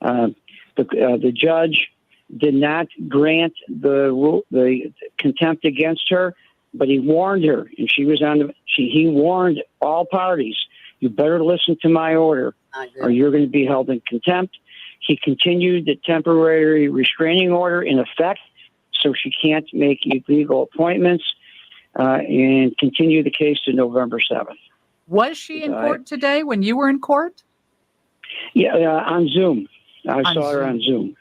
The judge did not grant the contempt against her, but he warned her, and he warned all parties, you better listen to my order or you're going to be held in contempt. He continued the temporary restraining order in effect, so she can't make illegal appointments, and continue the case to November 7th. Was she in court today when you were in court? Yeah, on Zoom. I saw her on Zoom.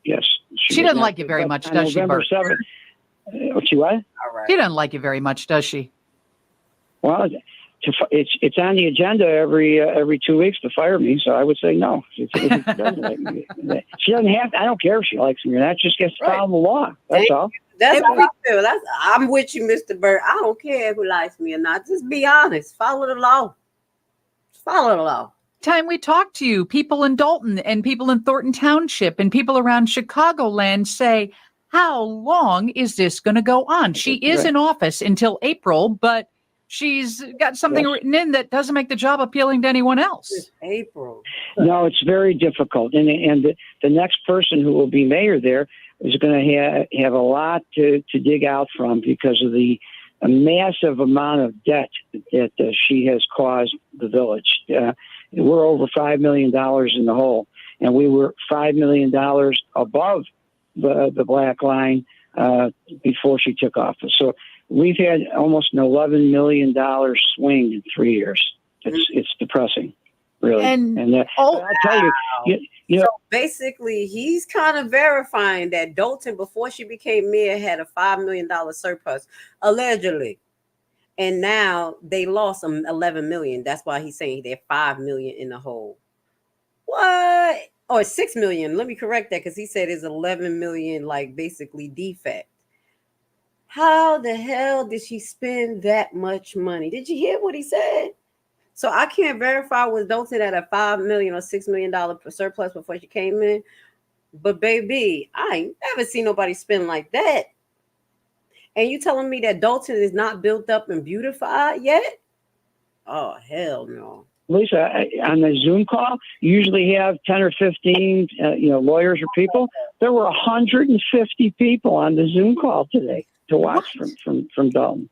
Yes. She doesn't like you very much, does she, November Bert? 7th. She what? She doesn't like you very much, does she? Well, it's on the agenda every 2 weeks to fire me, so I would say no. She doesn't like me. She doesn't have to. I don't care if she likes me or not. Just gets to follow the law. That's all. That's how I feel. I'm with you, Mr. Burt. I don't care who likes me or not. Just be honest. Follow the law. Follow the law. Time we talk to you, people in Dalton and people in Thornton Township and people around Chicagoland say, how long is this going to go on? She is in office until April, but she's got something written in that doesn't make the job appealing to anyone else. It's April. No, it's very difficult. And the next person who will be mayor there is going to have a lot to dig out from, because of the massive amount of debt that she has caused the village. We're over $5 million in the hole, and we were $5 million above the black line before she took office. So we've had almost an $11 million swing in 3 years. It's depressing, really. And I'll tell you, you know, so basically, he's kind of verifying that Dalton, before she became mayor, had a $5 million surplus, allegedly. And now they lost them $11 million. That's why he's saying they're $5 million in the hole. What? Or $6 million. Let me correct that, because he said it's $11 million, like basically defect. How the hell did she spend that much money? Did you hear what he said? So I can't verify was Dalton at a $5 million or $6 million surplus before she came in. But baby, I ain't never seen nobody spend like that. And you telling me that Dalton is not built up and beautified yet? Oh, hell no. Lisa, on the Zoom call, you usually have 10 or 15, lawyers or people. There were 150 people on the Zoom call today to watch from Dalton.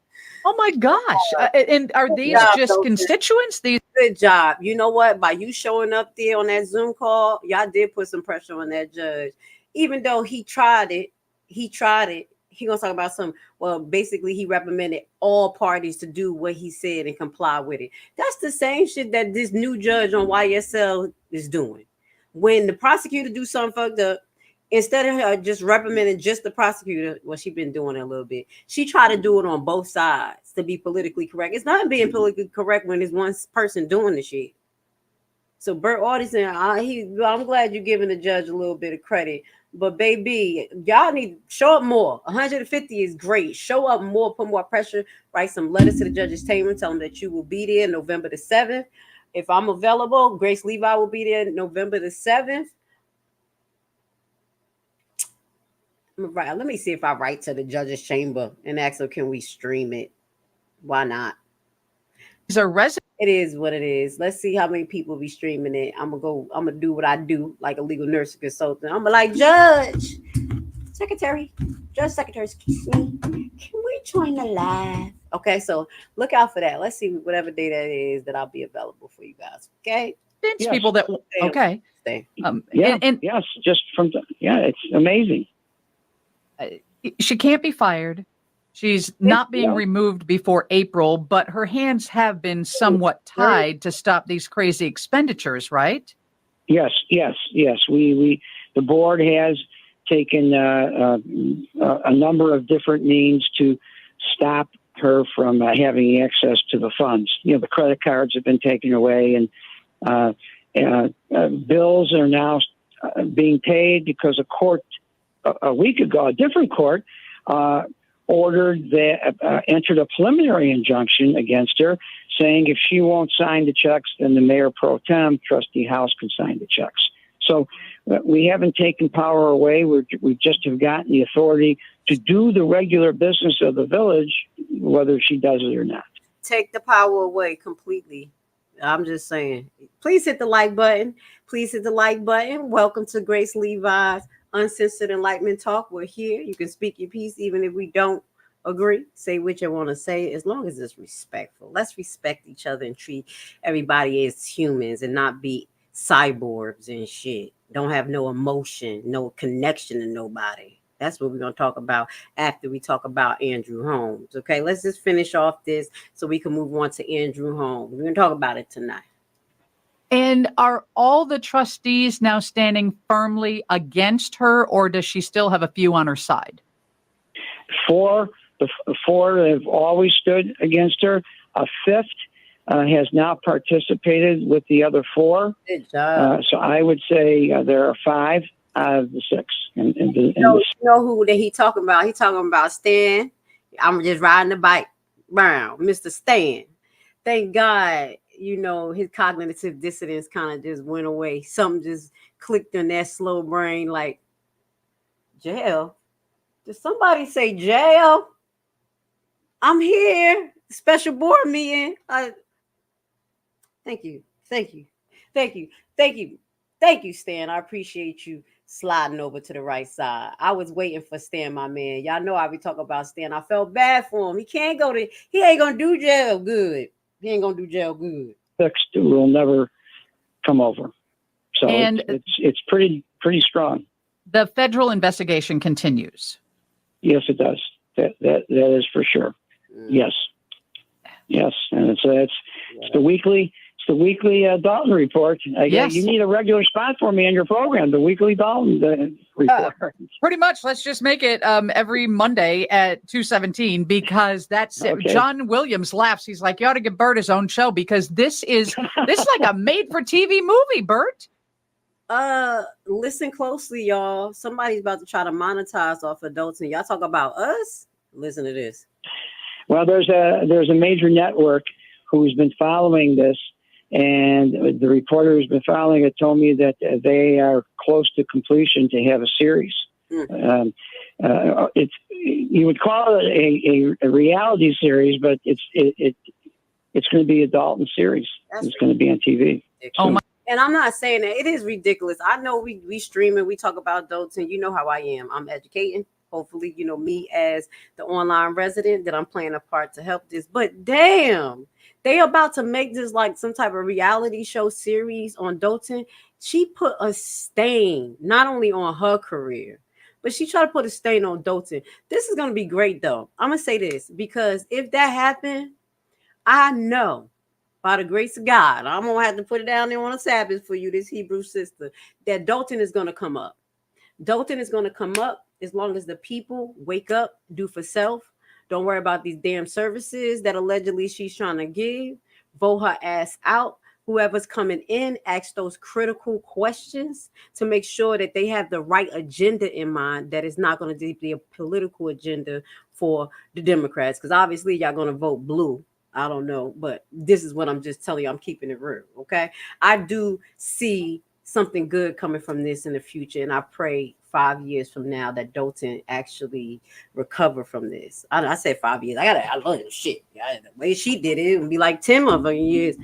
Oh my gosh. And are these just constituents? Good job. You know what? By you showing up there on that Zoom call, y'all did put some pressure on that judge. Even though he tried it. He gonna talk about basically he recommended all parties to do what he said and comply with it. That's the same shit that this new judge on YSL is doing. When the prosecutor do something fucked up, instead of her just reprimanding just the prosecutor, well, she's been doing it a little bit. She tried to do it on both sides to be politically correct. It's not being politically correct when there's one person doing the shit. So Burt Audison, I'm glad you're giving the judge a little bit of credit. But baby, y'all need to show up more. 150 is great. Show up more, put more pressure, write some letters to the judge's table, tell them that you will be there November the 7th. If I'm available, Grace Levi will be there November the 7th. Let me see if I write to the judge's chamber and ask them, can we stream it? Why not? It is what it is. Let's see how many people be streaming it. I'm gonna do what I do, like a legal nurse consultant. I'm like, Judge, Secretary, Judge Secretary, excuse me, can we join the live? Okay, so look out for that. Let's see whatever day that is that I'll be available for you guys. Okay, It's people that okay. Stay. Yes, just from it's amazing. She can't be fired. She's not being removed before April, but her hands have been somewhat tied to stop these crazy expenditures, right? Yes. We the board has taken a number of different means to stop her from having access to the funds. The credit cards have been taken away, and bills are now being paid because a court a week ago, a different court, ordered that entered a preliminary injunction against her, saying if she won't sign the checks, then the mayor pro tem, Trustee House, can sign the checks. So we haven't taken power away. We just have gotten the authority to do the regular business of the village, whether she does it or not. Take the power away completely. I'm just saying. Please hit the like button. Please hit the like button. Welcome to Grace Levi's Uncensored Enlightenment Talk. We're here. You can speak your piece even if we don't agree. Say what you want to say as long as it's respectful. Let's respect each other and treat everybody as humans and not be cyborgs and shit. Don't have no emotion, no connection to nobody. That's what we're going to talk about after we talk about Andrew Holmes. Okay, let's just finish off this so we can move on to Andrew Holmes. We're going to talk about it tonight. And are all the trustees now standing firmly against her, or does she still have a few on her side? Four have always stood against her. A fifth has now participated with the other four. Good job. So I would say there are 5 out of the 6. You know who that he talking about? He talking about Stan. I'm just riding the bike around, Mr. Stan. Thank God, his cognitive dissonance kind of just went away. Something just clicked in that slow brain, like jail. Did somebody say jail? I'm here. Special board meeting. Thank you, Stan. I appreciate you sliding over to the right side. I was waiting for Stan, my man. Y'all know I be talking about Stan. I felt bad for him. He ain't gonna do jail good. He ain't gonna do jail good. Fixed will never come over. So it's pretty strong. The federal investigation continues. Yes, it does. That is for sure. Yes, and it's the weekly. It's the weekly Dalton report. Yes. You need a regular spot for me on your program, the weekly Dalton report. Pretty much. Let's just make it every Monday at 2:17 because that's it. Okay. John Williams laughs. He's like, you ought to give Bert his own show because this is like a made-for-TV movie, Bert. Listen closely, y'all. Somebody's about to try to monetize off of Dalton. Y'all talk about us? Listen to this. Well, there's a major network who's been following this. And the reporter who's been following it told me that they are close to completion to have a series. You would call it a reality series, but it's going to be a Dalton series. It's going to be on TV. Oh my! And I'm not saying that it is ridiculous. I know we stream and we talk about Dalton. You know how I am. I'm educating. Hopefully, me as the online resident that I'm playing a part to help this. But damn. They about to make this like some type of reality show series on Dalton. She put a stain not only on her career, but she tried to put a stain on Dalton. This is going to be great, though. I'm going to say this because if that happened, I know by the grace of God, I'm going to have to put it down there on a Sabbath for you, this Hebrew sister, that Dalton is going to come up. Dalton is going to come up as long as the people wake up, do for self. Don't worry about these damn services that allegedly she's trying to give. Vote her ass out. Whoever's coming in, ask those critical questions to make sure that they have the right agenda in mind, that it's not going to be a political agenda for the Democrats. Because obviously y'all going to vote blue. I don't know. But this is what I'm just telling you. I'm keeping it real. Okay. I do see something good coming from this in the future. And I pray 5 years from now that Dalton actually recover from this. I said 5 years. I love this shit. The way she did it would be like 10 of them years.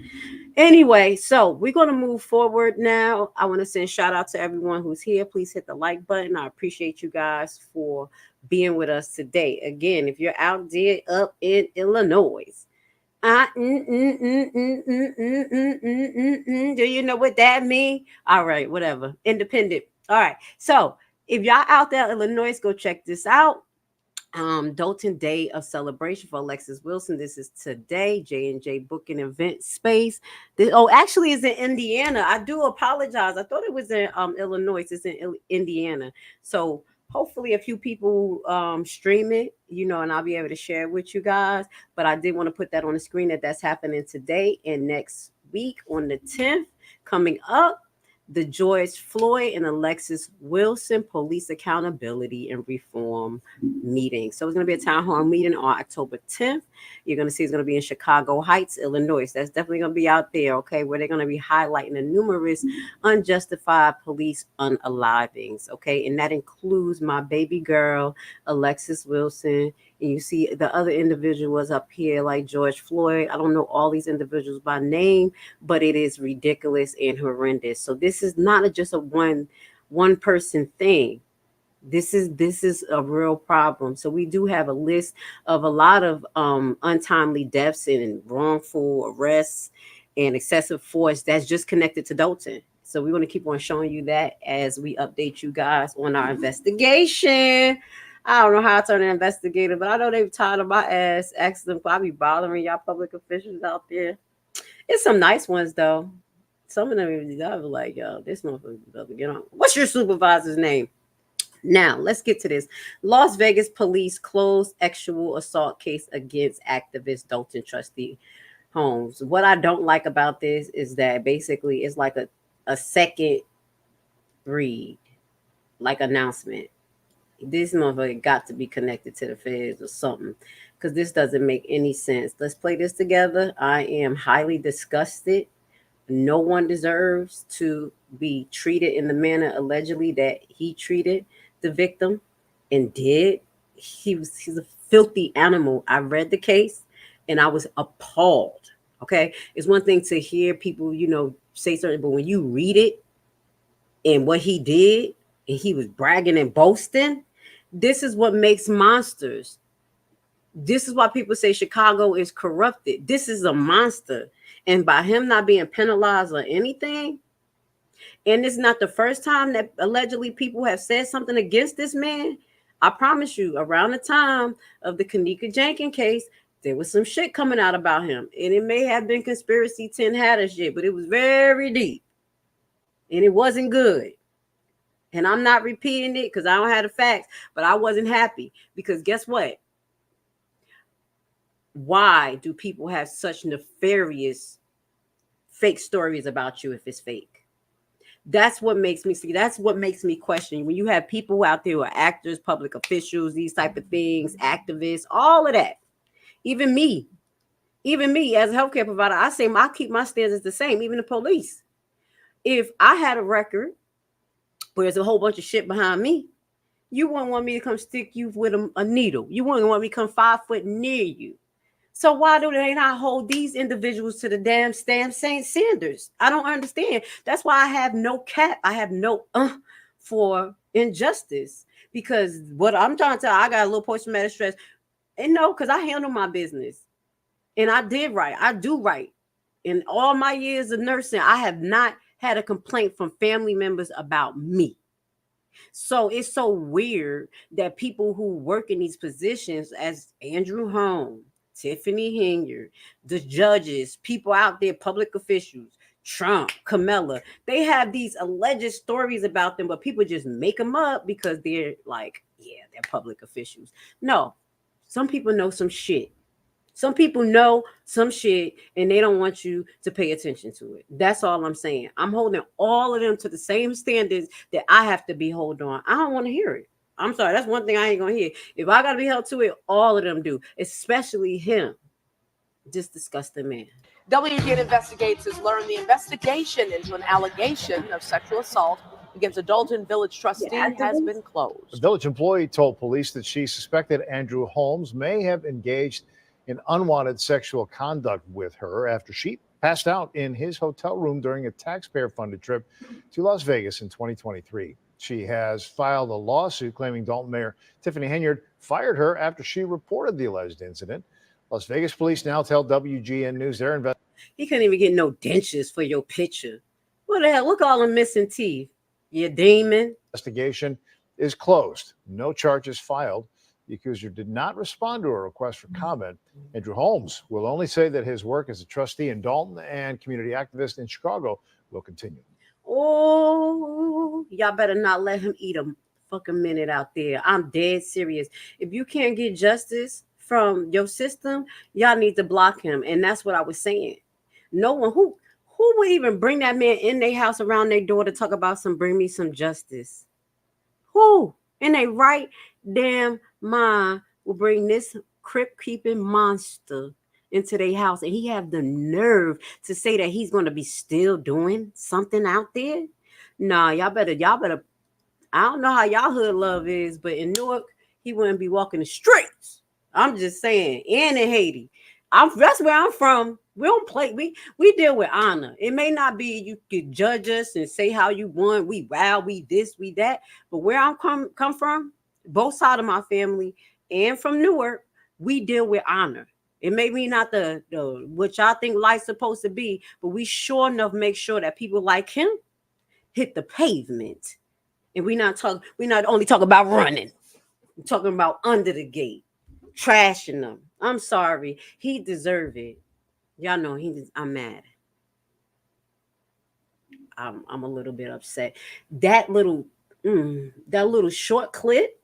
Anyway, so we're going to move forward now. I want to send shout out to everyone who's here. Please hit the like button. I appreciate you guys for being with us today. Again, if you're out there up in Illinois, do you know what that means? All right, whatever. Independent. All right. So if y'all out there in Illinois, go check this out. Dalton Day of celebration for Alexis Wilson. This is today. J&J Booking Event Space. Actually, it's in Indiana. I do apologize. I thought it was in Illinois. It's in Indiana. So hopefully a few people stream it, and I'll be able to share it with you guys. But I did want to put that on the screen that's happening today and next week on the 10th. Coming up, the George Floyd and Alexis Wilson Police Accountability and Reform meeting. So it's going to be a town hall meeting on October 10th. You're going to see it's going to be in Chicago Heights, Illinois. That's definitely going to be out there, okay, where they're going to be highlighting the numerous unjustified police unalivings, okay? And that includes my baby girl, Alexis Wilson. And you see the other individuals up here like George Floyd. I don't know all these individuals by name, but it is ridiculous and horrendous. So this is not just a one person thing. This is a real problem. So we do have a list of a lot of untimely deaths and wrongful arrests and excessive force that's just connected to Dalton. So we want to keep on showing you that as we update you guys on our investigation. I don't know how to turn an investigator, but I know they've tired of my ass asking them. I be bothering y'all public officials out there. It's some nice ones though. Some of them I was like, yo, this motherfucker doesn't get on. What's your supervisor's name? Now let's get to this. Las Vegas police closed sexual assault case against activist Dalton trustee Holmes. What I don't like about this is that basically it's like a second read, like announcement. This motherfucker got to be connected to the feds or something, because this doesn't make any sense. Let's play this together. I am highly disgusted. No one deserves to be treated in the manner allegedly that he treated the victim and did. He's a filthy animal. I read the case and I was appalled. Okay. It's one thing to hear people, say something, but when you read it and what he did, and he was bragging and boasting, this is what makes monsters. This is why people say Chicago is corrupted. This is a monster. And by him not being penalized or anything, and it's not the first time that allegedly people have said something against this man. I promise you, around the time of the Kanika Jenkins case, there was some shit coming out about him. And it may have been conspiracy tin hat or shit, but it was very deep. And it wasn't good. And I'm not repeating it because I don't have the facts, but I wasn't happy because guess what? Why do people have such nefarious fake stories about you if it's fake? That's what makes me see. That's what makes me question. When you have people out there who are actors, public officials, these type of things, activists, all of that. Even me as a healthcare provider, I say I keep my standards the same, even the police. If I had a record where there's a whole bunch of shit behind me, you wouldn't want me to come stick you with a needle. You wouldn't want me to come 5 foot near you. So why do they not hold these individuals to the damn same standards? I don't understand. That's why I have no cap. I have no for injustice, because what I'm trying to tell, I got a little post-traumatic stress, and no, because I handle my business, and I did right. I do right. In all my years of nursing, I have not had a complaint from family members about me. So it's so weird that people who work in these positions, as Andrew Holmes, Tiffany Henyard, the judges, people out there, public officials, Trump, Kamala, they have these alleged stories about them, but people just make them up because they're like, yeah, they're public officials. No, some people know some shit. Some people know some shit and they don't want you to pay attention to it. That's all I'm saying. I'm holding all of them to the same standards that I have to be held on. I don't want to hear it. I'm sorry. That's one thing I ain't going to hear. If I got to be held to it, all of them do, especially him. Just disgusting man. WGN investigators learned the investigation into an allegation of sexual assault against a Dalton Village trustee has been closed. A village employee told police that she suspected Andrew Holmes may have engaged in unwanted sexual conduct with her after she passed out in his hotel room during a taxpayer-funded trip to Las Vegas in 2023. She has filed a lawsuit claiming Dalton Mayor Tiffany Henyard fired her after she reported the alleged incident. Las Vegas police now tell WGN News they're investigating. He couldn't even get no dentures for your picture. What the hell? Look at all the missing teeth. You demon. Investigation is closed. No charges filed. The accuser did not respond to a request for comment. Andrew Holmes will only say that his work as a trustee in Dalton and community activist in Chicago will continue. Oh, y'all better not let him eat a fucking minute out there. I'm dead serious. If you can't get justice from your system, y'all need to block him. And that's what I was saying. No one who would even bring that man in their house around their door to talk about bring me some justice. Who in a right damn mind will bring this crypt keeping monster into their house, and he have the nerve to say that he's going to be still doing something out there? Nah, y'all better. I don't know how y'all hood love is, but in Newark, he wouldn't be walking the streets. I'm just saying. And in Haiti, that's where I'm from. We don't play. We deal with honor. It may not be you could judge us and say how you want. We wow, we this, we that. But where I'm come from, both sides of my family and from Newark, we deal with honor. It may be not the what y'all think life's supposed to be, but we sure enough make sure that people like him hit the pavement. And we not only talking about running. We're talking about under the gate, trashing them. I'm sorry. He deserved it. Y'all know I'm mad. I'm a little bit upset. That little short clip.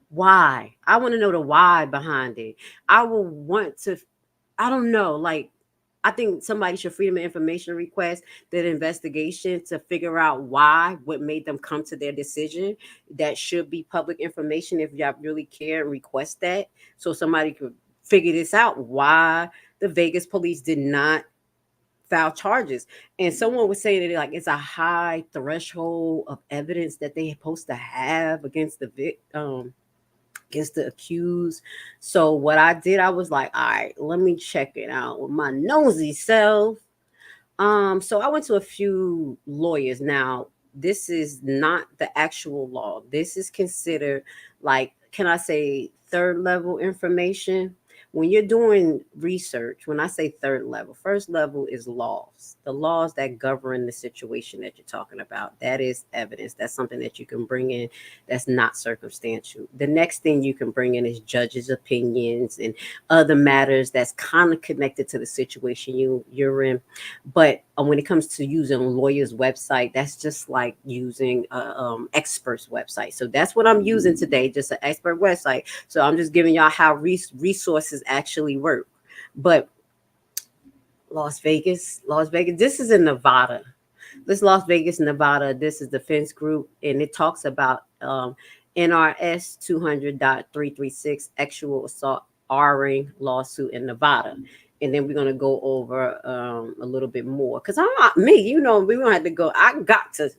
Why? I want to know the why behind it. I don't know. Like, I think somebody should Freedom of Information request that investigation to figure out what made them come to their decision. That should be public information if y'all really care and request that. So somebody could figure this out, why the Vegas police did not file charges. And someone was saying that it's a high threshold of evidence that they're supposed to have against the accused. So what I did, I was like, all right, let me check it out with my nosy self. So I went to a few lawyers. Now, this is not the actual law. This is considered can I say third level information? When you're doing research, when I say third level, first level is laws, the laws that govern the situation that you're talking about. That is evidence. That's something that you can bring in that's not circumstantial. The next thing you can bring in is judges' opinions and other matters that's kind of connected to the situation you're in. But when it comes to using a lawyer's website, that's just like using expert's website. So that's what I'm using today, just an expert website. So I'm just giving y'all how resources actually work. But Las Vegas, this is in Nevada. This Las Vegas, Nevada, this is Defense Group, and it talks about NRS 200.336 actual assault R-ring lawsuit in Nevada. And then we're going to go over a little bit more. Because I'm not me, we're going to have to go. I got to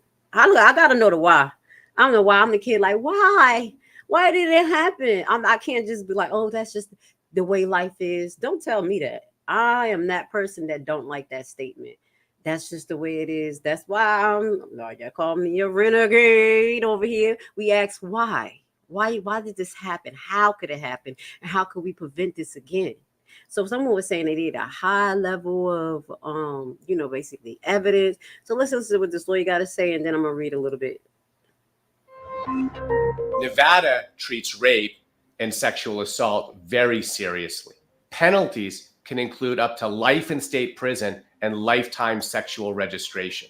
know the why. I don't know why I'm the kid. Like, why? Why did it happen? I can't just be like, oh, that's just the way life is. Don't tell me that. I am that person that don't like that statement. That's just the way it is. That's why y'all call me a renegade over here. We ask why. Why did this happen? How could it happen? And how could we prevent this again? So someone was saying they need a high level of, basically evidence. So let's listen to what this lawyer got to say, and then I'm going to read a little bit. Nevada treats rape and sexual assault very seriously. Penalties can include up to life in state prison and lifetime sexual registration.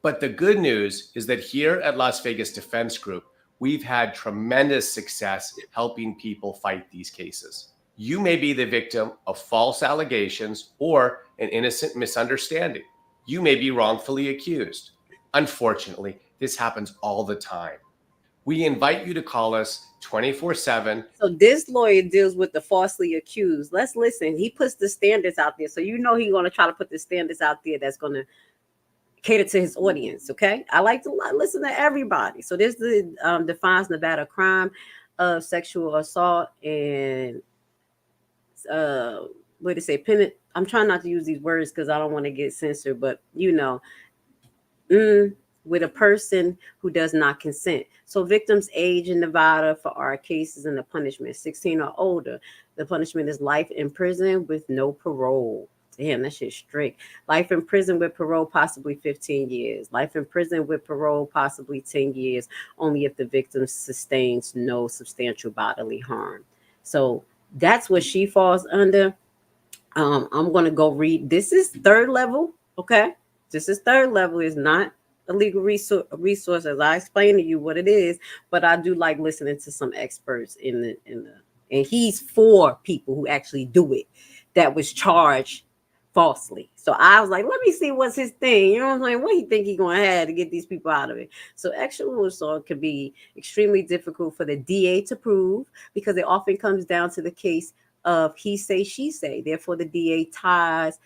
But the good news is that here at Las Vegas Defense Group, we've had tremendous success helping people fight these cases. You may be the victim of false allegations or an innocent misunderstanding. You may be wrongfully accused. Unfortunately, this happens all the time. We invite you to call us 24/7. So this lawyer deals with the falsely accused. Let's listen. He puts the standards out there. So he's going to try to put the standards out there that's going to cater to his audience, okay? I like to listen to everybody. So this defines Nevada crime of sexual assault and what to say, I'm trying not to use these words because I don't want to get censored, but with a person who does not consent. So victims age in Nevada for our cases and the punishment 16 or older. The punishment is life in prison with no parole. Damn, that shit's strict. Life in prison with parole, possibly 15 years. Life in prison with parole, possibly 10 years, only if the victim sustains no substantial bodily harm. So that's what she falls under. I'm going to go read. This is third level, okay? This is third level. It's not a legal resource, as I explained to you what it is, but I do like listening to some experts and he's for people who actually do it that was charged falsely. So I was like, let me see what's his thing. You know what I'm saying? What do you think he's going to have to get these people out of it? So sexual assault can be extremely difficult for the DA to prove because it often comes down to the case of he say, she say. Therefore, the DA tries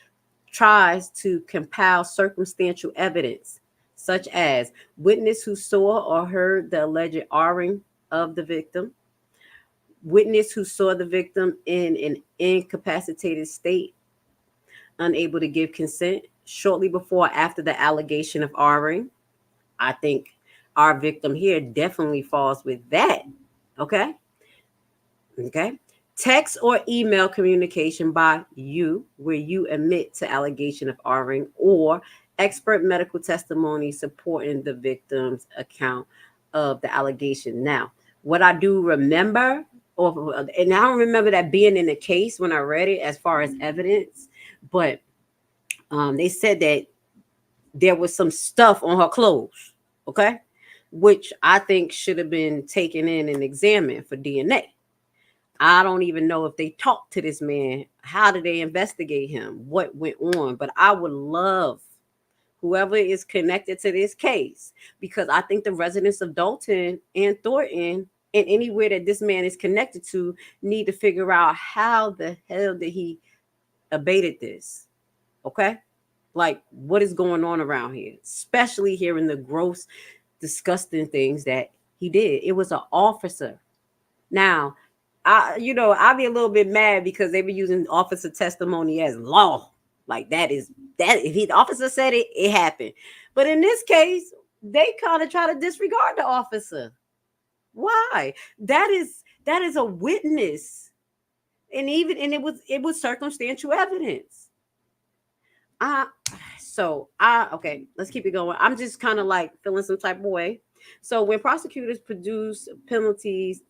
to compile circumstantial evidence, such as witness who saw or heard the alleged R-ing of the victim, witness who saw the victim in an incapacitated state, unable to give consent shortly before or after the allegation of R-ing. I think our victim here definitely falls with that. Okay. Text or email communication by you where you admit to allegation of R-ing or expert medical testimony supporting the victim's account of the allegation. Now, what I do remember, and I don't remember that being in the case when I read it as far as evidence, but they said that there was some stuff on her clothes, okay, which I think should have been taken in and examined for DNA. I don't even know if they talked to this man. How did they investigate him? What went on? But I would love whoever is connected to this case, because I think the residents of Dalton and Thornton and anywhere that this man is connected to need to figure out how the hell did he abated this. Okay? Like, what is going on around here? Especially hearing the gross, disgusting things that he did. It was an officer. Now, I'll be a little bit mad because they be using officer testimony as law. Like that if the officer said it, it happened. But in this case, they kind of try to disregard the officer. Why? That is a witness. And it was circumstantial evidence. Okay, let's keep it going. I'm just kind of like feeling some type of way. So when prosecutors produce penalties,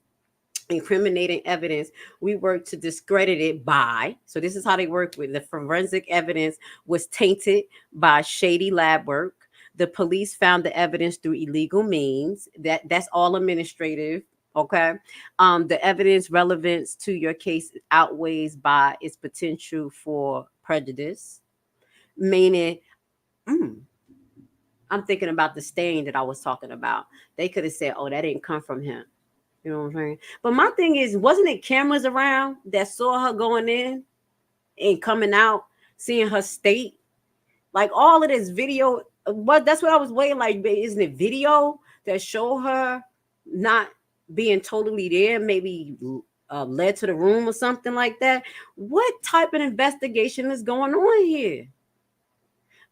incriminating evidence, we work to discredit it by, so this is how they work with the forensic evidence was tainted by shady lab work. The police found the evidence through illegal means. That's all administrative. Okay. The evidence relevance to your case outweighs by its potential for prejudice. Meaning, I'm thinking about the stain that I was talking about. They could have said, oh, that didn't come from him. You know what I'm saying? But my thing is, wasn't it cameras around that saw her going in and coming out, seeing her state? Like all of this video, that's what I was waiting. Like, isn't it video that show her not being totally there, maybe led to the room or something like that? What type of investigation is going on here?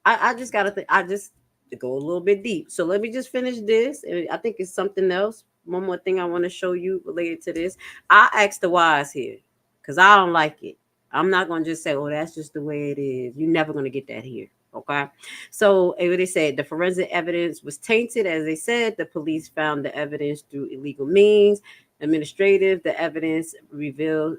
I just gotta think. I just to go a little bit deep. So let me just finish this. I think it's something else. One more thing I want to show you related to this. I asked the whys here because I don't like it. I'm not going to just say, oh, that's just the way it is. You're never going to get that here. Okay. So what they said, the forensic evidence was tainted. As they said, the police found the evidence through illegal means. Administrative, the evidence revealed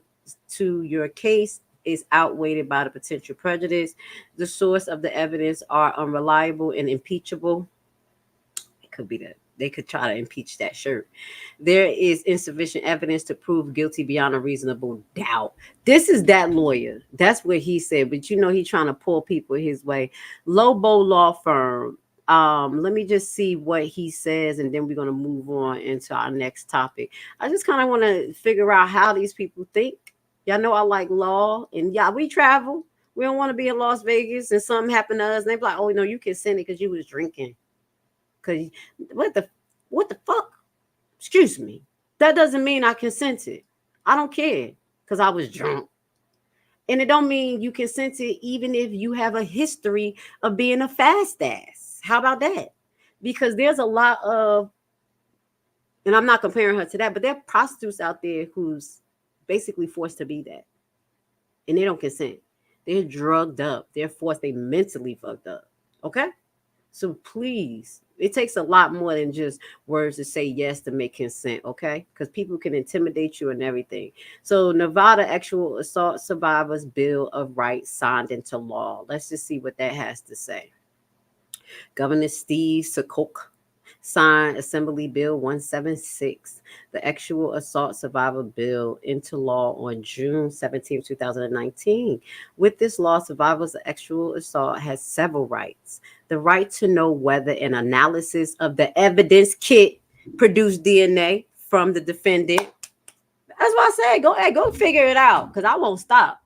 to your case is outweighed by the potential prejudice. The source of the evidence are unreliable and impeachable. It could be that they could try to impeach that shirt. There is insufficient evidence to prove guilty beyond a reasonable doubt. This is that lawyer. That's what he said. But he's trying to pull people his way. Lobo Law Firm. Let me just see what he says, and then we're going to move on into our next topic. I just kind of want to figure out how these people think. Y'all know I like law, and we travel. We don't want to be in Las Vegas and something happened to us. And they be like, oh, no, you can send it because you was drinking. Because what the fuck? Excuse me. That doesn't mean I consented. I don't care because I was drunk. And it don't mean you consented even if you have a history of being a fast ass. How about that? Because there's a lot of, and I'm not comparing her to that, but there are prostitutes out there who's basically forced to be that. And they don't consent. They're drugged up. They're forced. They mentally fucked up. Okay? So please, it takes a lot more than just words to say yes to make consent, okay? Because people can intimidate you and everything. So Nevada Actual Assault Survivors Bill of Rights signed into law. Let's just see what that has to say. Governor Steve Sukok signed Assembly Bill 176, the Actual Assault Survivor Bill, into law on June 17, 2019. With this law, survivors of actual assault has several rights. The right to know whether an analysis of the evidence kit produced DNA from the defendant. That's what I said. Go figure it out, because I won't stop.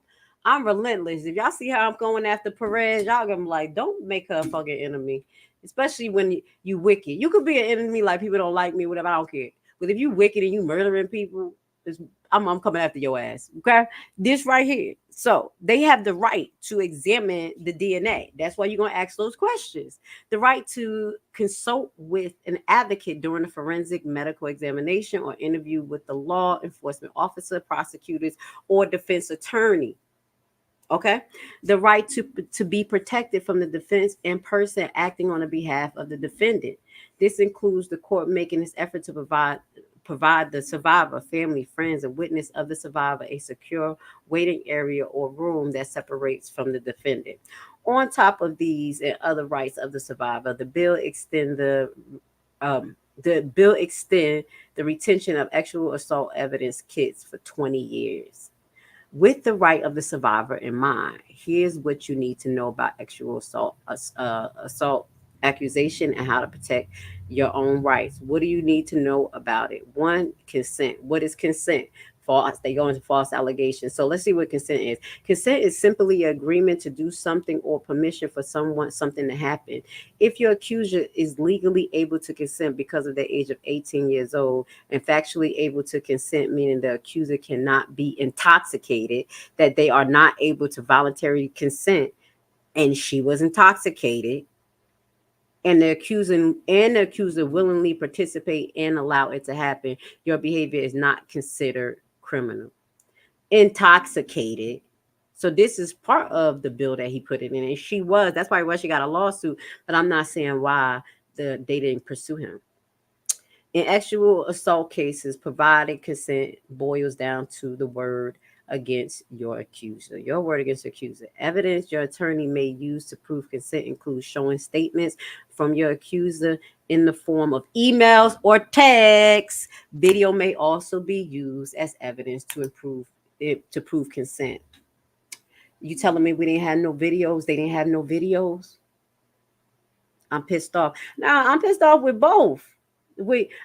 I'm relentless. If y'all see how I'm going after Perez, y'all gonna be like, don't make her a fucking enemy. Especially when you wicked. You could be an enemy, like people don't like me, whatever, I don't care. But if you wicked and you murdering people, I'm coming after your ass. Okay? This right here. So they have the right to examine the DNA. That's why you're gonna ask those questions. The right to consult with an advocate during a forensic medical examination or interview with the law enforcement officer, prosecutors, or defense attorney. Okay, the right to be protected from the defense and person acting on the behalf of the defendant. This includes the court making its effort to provide the survivor, family, friends, and witness of the survivor a secure waiting area or room that separates from the defendant. On top of these and other rights of the survivor, the bill extend the retention of actual assault evidence kits for 20 years. With the right of the survivor in mind, here's what you need to know about actual assault accusation and how to protect your own rights. What do you need to know about it? One, consent. What is consent? False. They go into false allegations. So let's see what consent is. Consent is simply an agreement to do something or permission for something to happen. If your accuser is legally able to consent because of the age of 18 years old and factually able to consent, meaning the accuser cannot be intoxicated, that they are not able to voluntarily consent, and she was intoxicated, and the accuser willingly participate and allow it to happen, your behavior is not considered criminal. Intoxicated. So this is part of the bill that he put it in. And she was, that's probably why she got a lawsuit, but I'm not saying why they didn't pursue him. In actual assault cases, provided consent boils down to the word against your accuser. Your word against the accuser. Evidence your attorney may use to prove consent includes showing statements from your accuser in the form of emails or texts. Video may also be used as evidence to prove consent. You telling me we didn't have no videos? They didn't have no videos? I'm pissed off. Now I'm pissed off with both.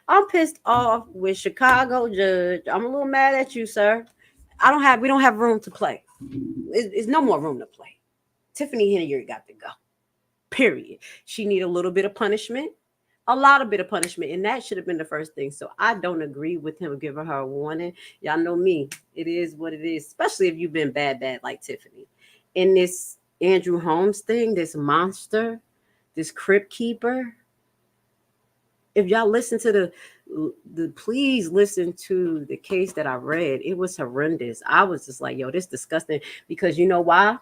I'm pissed off with Chicago judge. I'm a little mad at you, sir. We don't have room to play. It's no more room to play. Tiffany Henyard got to go. Period. She need a little bit of punishment, a lot of bit of punishment, and that should have been the first thing. So I don't agree with him giving her a warning. Y'all know me. It is what it is, especially if you've been bad like Tiffany. In this Andrew Holmes thing, this monster, this crypt keeper. If y'all listen to please listen to the case that I read. It was horrendous. I was just like, yo, this is disgusting. Because you know why?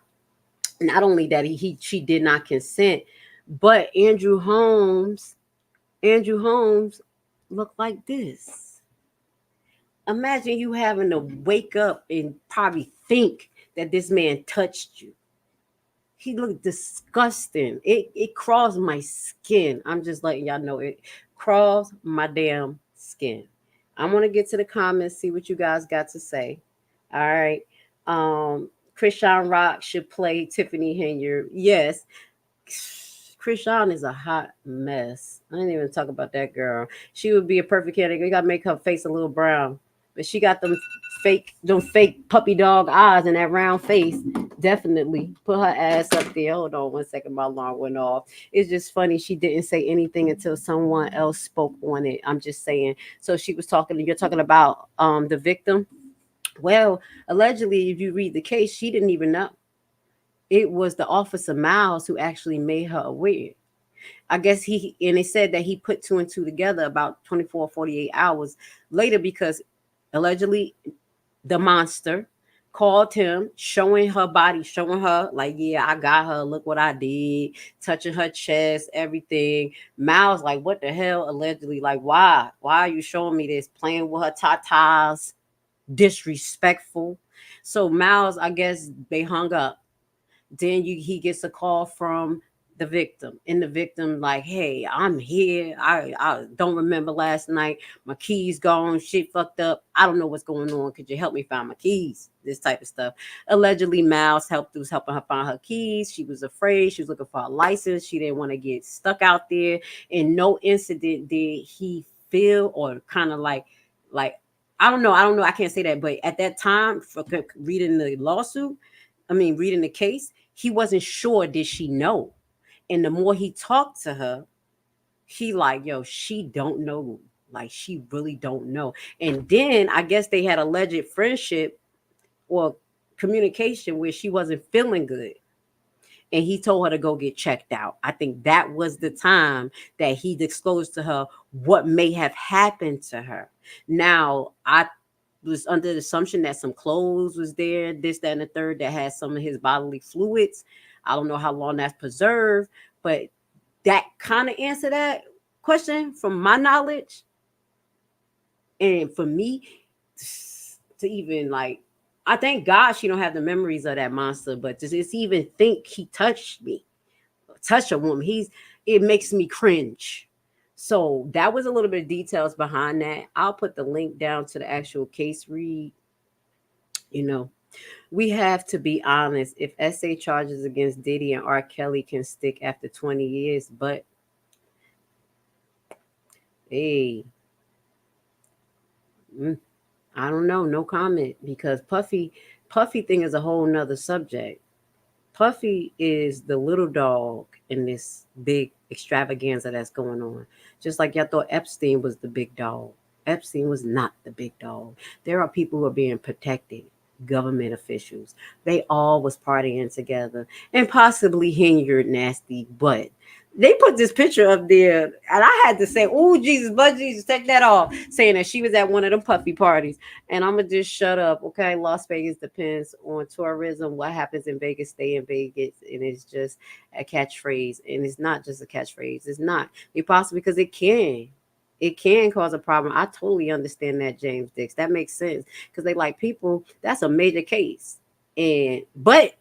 Not only that she did not consent, but Andrew Holmes looked like this. Imagine you having to wake up and probably think that this man touched you. He looked disgusting. It crawls my skin. I'm just letting y'all know it crawls my damn skin. I want to get to the comments, see what you guys got to say. All right. Krishan Rock should play Tiffany Henyard. Yes. Krishan is a hot mess. I didn't even talk about that girl. She would be a perfect candidate. You got to make her face a little brown. But she got them fake puppy dog eyes and that round face. Definitely put her ass up there. Hold on 1 second. My alarm went off. It's just funny. She didn't say anything until someone else spoke on it. I'm just saying. So she was talking, you're talking about the victim. Well, allegedly, if you read the case, she didn't even know. It was the Officer Miles who actually made her aware. I guess and it said that he put two and two together about 24, 48 hours later because allegedly the monster called him, showing her body, showing her, like, yeah, I got her. Look what I did, touching her chest, everything. Miles, like, what the hell? Allegedly, like, why? Why are you showing me this? Playing with her tatas, disrespectful. So Miles, I guess they hung up. Then he gets a call from the victim, and the victim like, hey, I'm here. I don't remember last night. My keys gone. Shit fucked up. I don't know what's going on. Could you help me find my keys? This type of stuff. Allegedly, Miles was helping her find her keys. She was afraid. She was looking for a license. She didn't want to get stuck out there. In no incident did he feel or kind of like I don't know. I can't say that, but at that time, for reading the lawsuit, reading the case, he wasn't sure, did she know? And the more he talked to her, he like, yo, she don't know. Like, she really don't know. And then I guess they had alleged friendship or communication where she wasn't feeling good. And he told her to go get checked out. I think that was the time that he disclosed to her what may have happened to her. Now, I was under the assumption that some clothes was there, this, that, and the third, that had some of his bodily fluids. I don't know how long that's preserved, but that kind of answer that question from my knowledge. And for me to even like, I thank God she don't have the memories of that monster, but to just even think he touched me, touch a woman, it makes me cringe. So that was a little bit of details behind that. I'll put the link down to the actual case read. We have to be honest. If SA charges against Diddy and R. Kelly can stick after 20 years, but hey, I don't know. No comment, because Puffy thing is a whole nother subject. Puffy is the little dog in this big extravaganza that's going on. Just like y'all thought Epstein was the big dog. Epstein was not the big dog. There are people who are being protected, government officials. They all was partying together, and possibly Henyard nasty, but they put this picture up there, and I had to say, oh, Jesus, blood Jesus, take that off, saying that she was at one of them Puffy parties. And I'm going to just shut up, okay? Las Vegas depends on tourism. What happens in Vegas, stay in Vegas. And it's just a catchphrase. And it's not just a catchphrase. It's not. It possibly, because it can cause a problem. I totally understand that, James Dix. That makes sense. Because they like people, that's a major case. But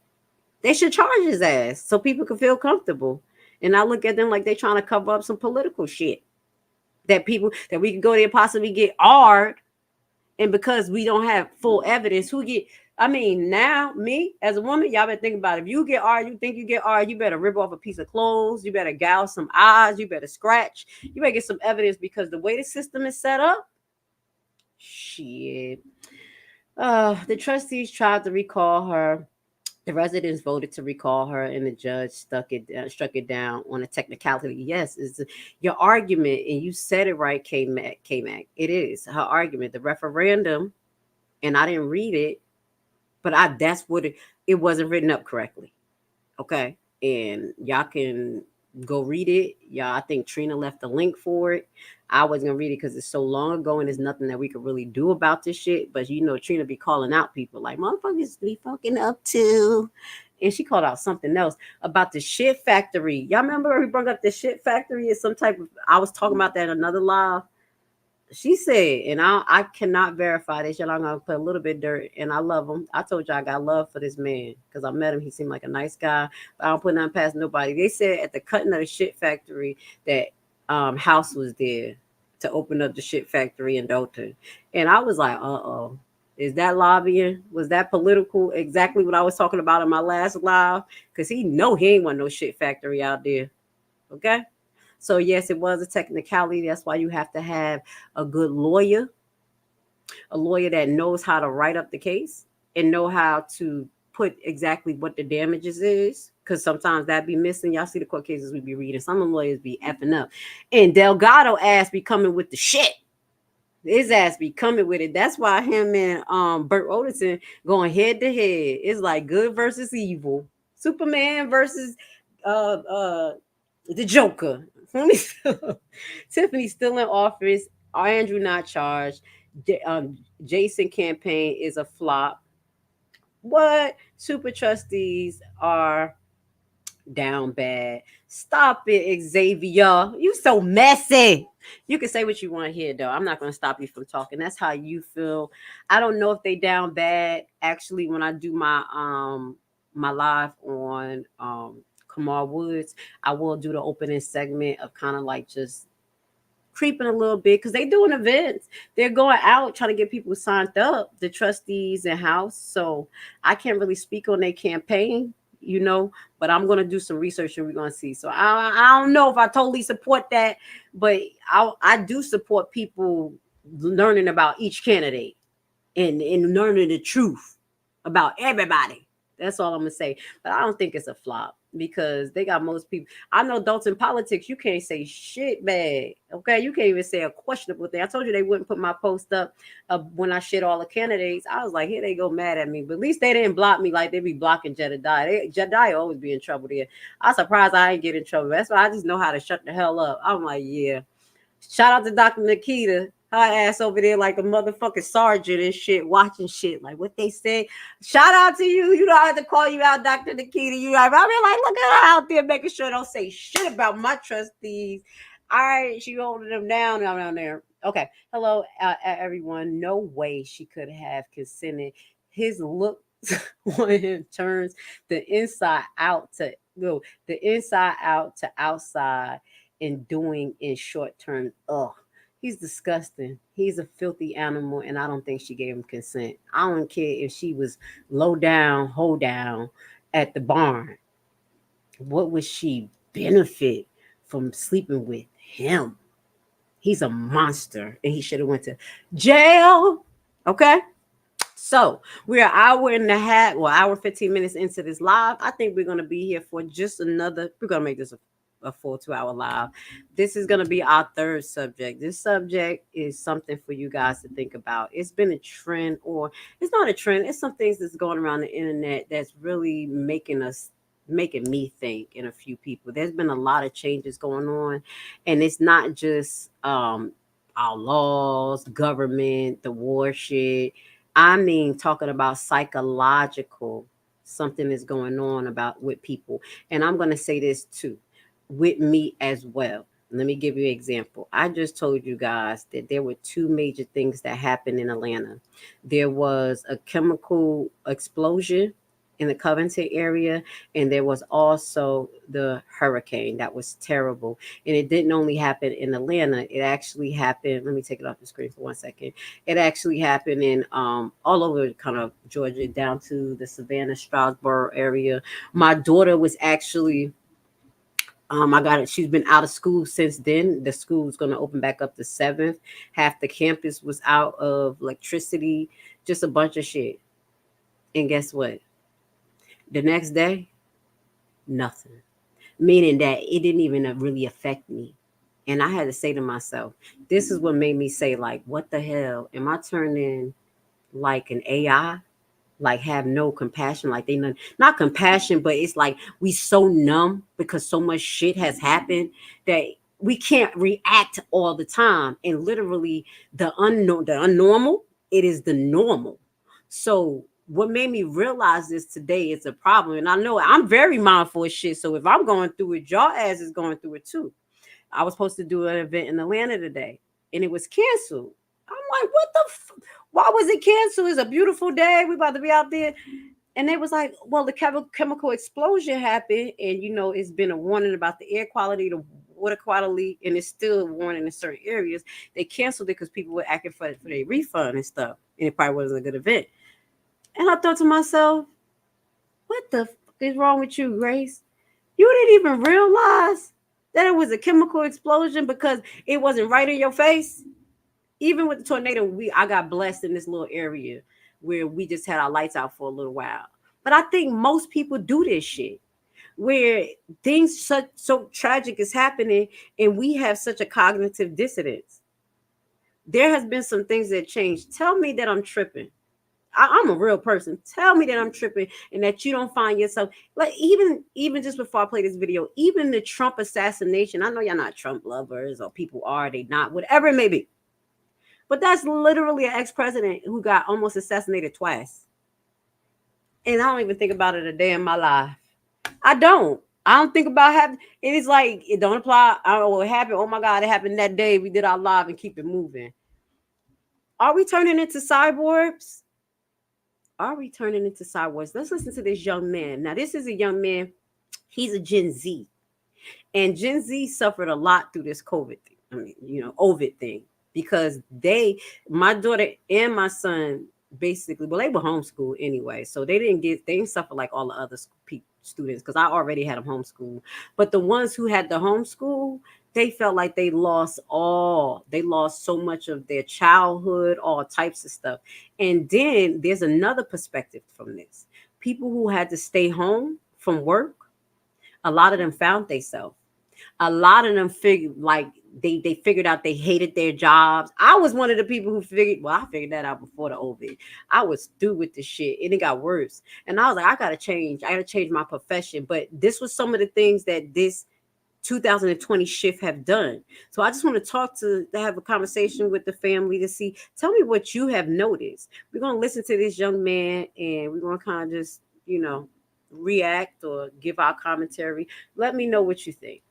they should charge his ass so people can feel comfortable. And I look at them like they're trying to cover up some political shit that we can go there possibly get R'd. And because we don't have full evidence, now me as a woman, y'all better think about it. If you get R'd, you think you get R'd, you better rip off a piece of clothes. You better gouge some eyes. You better scratch. You better get some evidence, because the way the system is set up, shit. The trustees tried to recall her. The residents voted to recall her, and the judge struck it down on a technicality. Yes, it's your argument, and you said it right, K-Mac. It is her argument. The referendum, and I didn't read it, but that's what it wasn't written up correctly. Okay, and y'all can go read it. Y'all, I think Trina left the link for it. I wasn't gonna read it because it's so long ago and there's nothing that we could really do about this shit. But Trina be calling out people like, motherfuckers be fucking up too. And she called out something else about the shit factory. Y'all remember we brought up the shit factory as some type of, I was talking about that in another live. She said, and I cannot verify this, y'all, I'm gonna put a little bit of dirt, and I love him. I told y'all I got love for this man because I met him. He seemed like a nice guy, but I don't put nothing past nobody. They said at the cutting of the shit factory that House was there to open up the shit factory in Dalton. And I was like, uh-oh. Is that lobbying? Was that political? Exactly what I was talking about in my last live. Because he ain't want no shit factory out there. Okay? So yes, it was a technicality. That's why you have to have a good lawyer. A lawyer that knows how to write up the case and know how to put exactly what the damages is. Because sometimes that be missing. Y'all see the court cases we be reading. Some of the lawyers be effing up. And Delgado ass be coming with the shit. His ass be coming with it. That's why him and Burt Oderson going head to head. It's like good versus evil. Superman versus the Joker. Tiffany's still in office. Andrew not charged. Jason campaign is a flop. What? Super trustees are down bad. Stop it, Xavier. You so messy. You can say what you want here, though. I'm not going to stop you from talking. That's how you feel. I don't know if they down bad. Actually, when I do my live on Kamar Woods, I will do the opening segment of kind of like just creeping a little bit because they doing events. They're going out trying to get people signed up, the trustees and house. So I can't really speak on their campaign, but I'm going to do some research and we're going to see. So I don't know if I totally support that, but I do support people learning about each candidate and learning the truth about everybody. That's all I'm going to say. But I don't think it's a flop because they got most people. I know adults in politics, you can't say shit bad. Okay. You can't even say a questionable thing. I told you they wouldn't put my post up when I shit all the candidates. I was like, here they go mad at me. But at least they didn't block me like they be blocking Jedediah. Jedediah always be in trouble there. I'm surprised I ain't get in trouble. That's why I just know how to shut the hell up. I'm like, yeah. Shout out to Dr. Nikita. Her ass over there like a motherfucking sergeant and shit, watching shit like what they say. Shout out to you. You know I have to call you out, Dr. Nikita. I mean, like, look at her out there making sure don't say shit about my trustees. All right, she holding them down there. Okay, hello, everyone. No way she could have consented. His look on him turns the inside out to outside and doing in short term. Ugh. He's disgusting. He's a filthy animal, and I don't think she gave him consent. I don't care if she was hold down at the barn. What would she benefit from sleeping with him? He's a monster, and he should have went to jail. Okay? So we're an hour and a half, hour 15 minutes into this live. I think we're going to be here for just we're going to make this a full 2-hour live. This is going to be our third subject. This subject is something for you guys to think about. It's been a trend, or it's not a trend. It's some things that's going around the internet that's really making me think, and a few people. There's been a lot of changes going on, and it's not just our laws, government, the war shit. I mean, talking about psychological, something is going on with people. And I'm going to say this too, with me as well. Let me give you an example. I just told you guys that there were two major things that happened in Atlanta. There was a chemical explosion in the Covington area, and there was also the hurricane that was terrible. And it didn't only happen in Atlanta. It actually happened. Let me take it off the screen for 1 second. It actually happened in all over kind of Georgia, down to the Savannah, Stroudsburg area. My daughter was actually she's been out of school since then. The school's going to open back up the 7th. Half the campus was out of electricity, just a bunch of shit. And guess what? The next day, nothing. Meaning that it didn't even really affect me. And I had to say to myself, this is what made me say, like, what the hell? Am I turning like an AI? Like, have no compassion? Like, not compassion, but it's like we so numb because so much shit has happened that we can't react all the time. And literally the unnormal, it is the normal. So what made me realize this today is a problem. And I know I'm very mindful of shit. So if I'm going through it, y'all ass is going through it too. I was supposed to do an event in Atlanta today, and it was canceled. I'm like, what the why was it canceled? It's a beautiful day. We about to be out there. And they was like, well, the chemical explosion happened. And, it's been a warning about the air quality, the water quality, and it's still a warning in certain areas. They canceled it because people were asking for their refund and stuff. And it probably wasn't a good event. And I thought to myself, what the fuck is wrong with you, Grace? You didn't even realize that it was a chemical explosion because it wasn't right in your face. Even with the tornado, I got blessed in this little area where we just had our lights out for a little while. But I think most people do this shit where things so tragic is happening and we have such a cognitive dissonance. There has been some things that changed. Tell me that I'm tripping. I'm a real person. Tell me that I'm tripping and that you don't find yourself like even just before I play this video, even the Trump assassination. I know y'all not Trump lovers or people are they not, whatever it may be. But that's literally an ex-president who got almost assassinated twice. And I don't even think about it a day in my life. I don't think about having it is like it don't apply. I don't know what happened. Oh my God, it happened that day. We did our live and keep it moving. Are we turning into cyborgs? Are we turning into cyborgs? Let's listen to this young man. Now, this is a young man. He's a Gen Z. And Gen Z suffered a lot through this COVID thing. I mean, Ovid thing. Because my daughter and my son, basically, well, they were homeschooled anyway. So they didn't suffer like all the other students because I already had them homeschooled. But the ones who had the homeschool, they felt like they lost so much of their childhood, all types of stuff. And then there's another perspective from this. People who had to stay home from work, a lot of them found themselves. A lot of them figured like they figured out they hated their jobs. I was one of the people who I figured that out before the COVID. I was through with this shit and it got worse. And I was like, I gotta change my profession. But this was some of the things that this 2020 shift have done. So I just want to have a conversation with the family to see, tell me what you have noticed. We're going to listen to this young man and we're going to kind of just, react or give our commentary. Let me know what you think.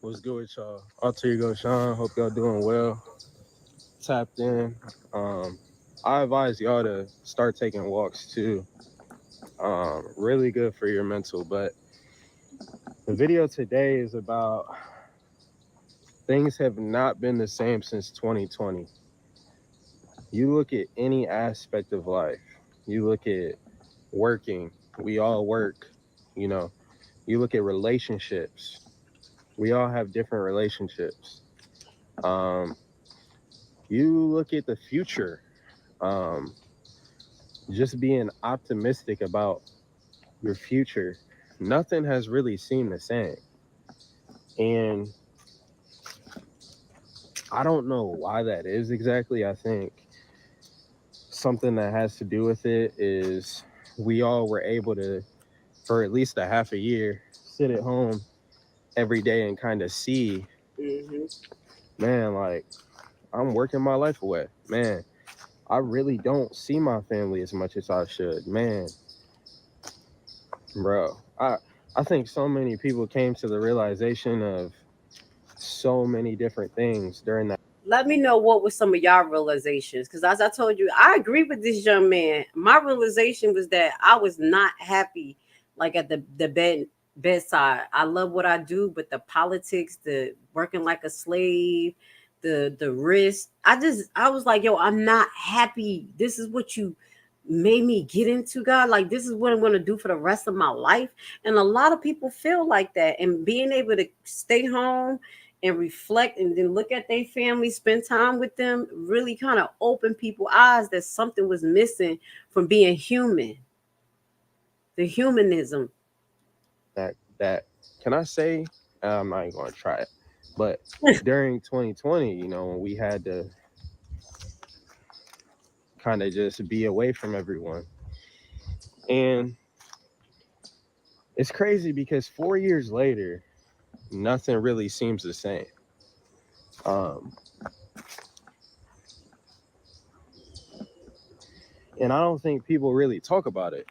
What's good with y'all? Alter Ego Sean. Hope y'all doing well. Tapped in. I advise y'all to start taking walks too. Really good for your mental. But the video today is about things have not been the same since 2020. You look at any aspect of life. You look at working. We all work. You look at relationships. We all have different relationships. You look at the future. Just being optimistic about your future. Nothing has really seemed the same. And I don't know why that is exactly. I think something that has to do with it is we all were able to, for at least a half a year, sit at home every day and kind of see, man, like I'm working my life away. Man, I really don't see my family as much as I should. Man, bro, I think so many people came to the realization of so many different things during that. Let me know what were some of y'all realizations. Because as I told you, I agree with this young man. My realization was that I was not happy, like at the bedside. I love what I do, but the politics, the working like a slave, the risk. I was like, yo, I'm not happy. This is what you made me get into, God. Like, this is what I'm going to do for the rest of my life. And a lot of people feel like that. And being able to stay home and reflect and then look at their family, spend time with them, really kind of open people's eyes that something was missing from being human. The humanism. That can I say, I'm not even going to try it, but during 2020, when we had to kind of just be away from everyone. And it's crazy because 4 years later, nothing really seems the same. And I don't think people really talk about it.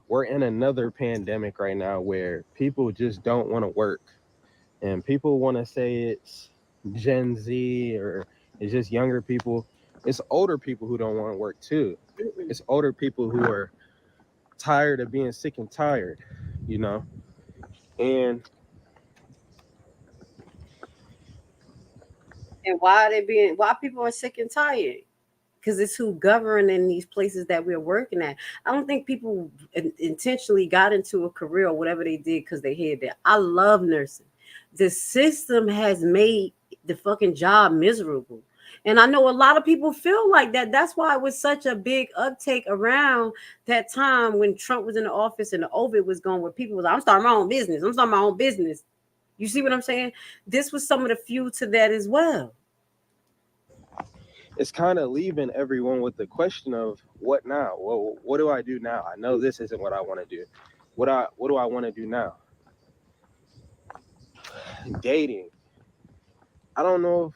We're in another pandemic right now where people just don't want to work. And people want to say it's Gen Z or it's just younger people. It's older people who don't want to work too. It's older people who are tired of being sick and tired, And why people are sick and tired? Because it's who govern in these places that we're working at. I don't think people intentionally got into a career or whatever they did because they hated it. I love nursing. The system has made the fucking job miserable. And I know a lot of people feel like that. That's why it was such a big uptake around that time when Trump was in the office and the Ovid was going, where people was like, I'm starting my own business. You see what I'm saying? This was some of the fuel to that as well. It's kind of leaving everyone with the question of what now? Well, what do I do now? I know this isn't what I want to do. What do I want to do now? Dating. I don't know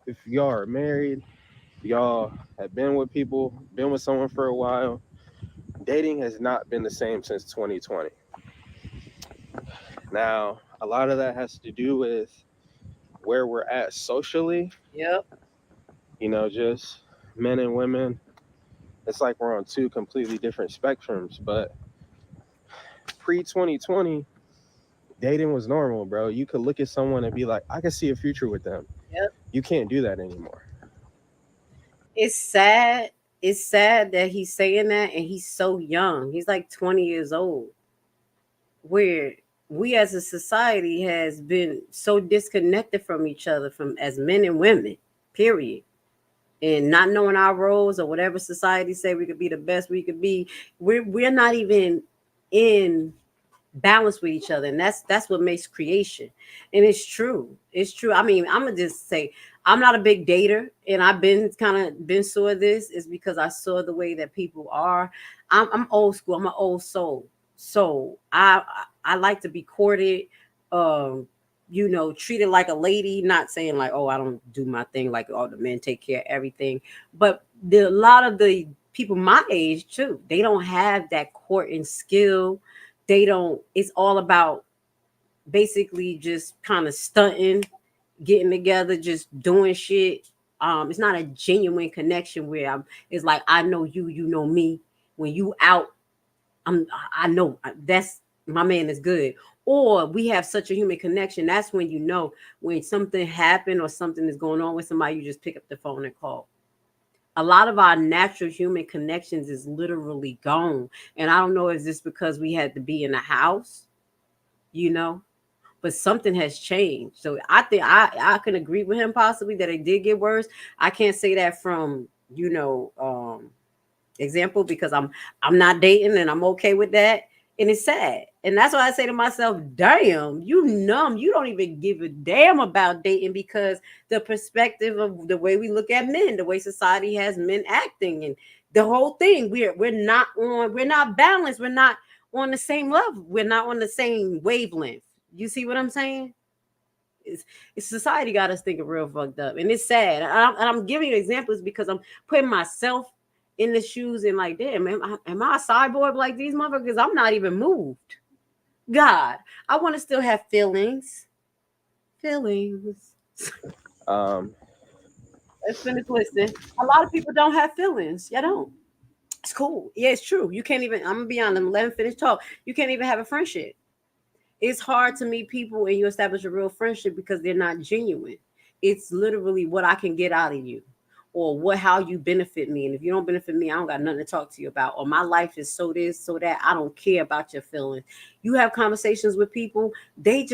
if y'all are married, y'all have been with people, been with someone for a while. Dating has not been the same since 2020. Now, a lot of that has to do with where we're at socially. Yep. You know, just men and women. It's like we're on two completely different spectrums. But pre-2020, dating was normal, bro. You could look at someone and be like, I can see a future with them. Yep. You can't do that anymore. It's sad. It's sad that he's saying that, and he's so young. He's like 20 years old. Where we as a society has been so disconnected from each other, from as men and women, period. And not knowing our roles or whatever society say we could be the best we could be. We're not even in balance with each other, and that's what makes creation. And it's true. I mean, I'm gonna just say I'm not a big dater, and I've been saw this is because I saw the way that people are. I'm old school. I'm an old soul, so I like to be courted, treated like a lady. Not saying like, oh, I don't do my thing like all the men take care of everything, but a lot of the people my age too, they don't have that courting skill. They don't. It's all about basically just kind of stunting, getting together, just doing shit. It's not a genuine connection where it's like I know you, you know me. When you out, I know that's my man is good. Or we have such a human connection. That's when you know when something happened or something is going on with somebody, you just pick up the phone and call. A lot of our natural human connections is literally gone. And I don't know if it's because we had to be in a house, but something has changed. So I think I can agree with him possibly that it did get worse. I can't say that from, example, because I'm not dating and I'm okay with that. And it's sad. And that's why I say to myself, damn, you numb. You don't even give a damn about dating because the perspective of the way we look at men, the way society has men acting and the whole thing, we're not balanced. We're not on the same level. We're not on the same wavelength. You see what I'm saying? It's society got us thinking real fucked up. And it's sad. And I'm giving you examples because I'm putting myself in the shoes and like, damn, am I a cyborg like these motherfuckers? I'm not even moved. God, I want to still have feelings. Let's finish listening. A lot of people don't have feelings. You don't. It's cool. Yeah, it's true. You can't even, I'm going to be honest, let him finish talk. You can't even have a friendship. It's hard to meet people and you establish a real friendship because they're not genuine. It's literally what I can get out of you. Or how you benefit me. And if you don't benefit me, I don't got nothing to talk to you about. Or my life is so this, so that. I don't care about your feelings. You have conversations with people, they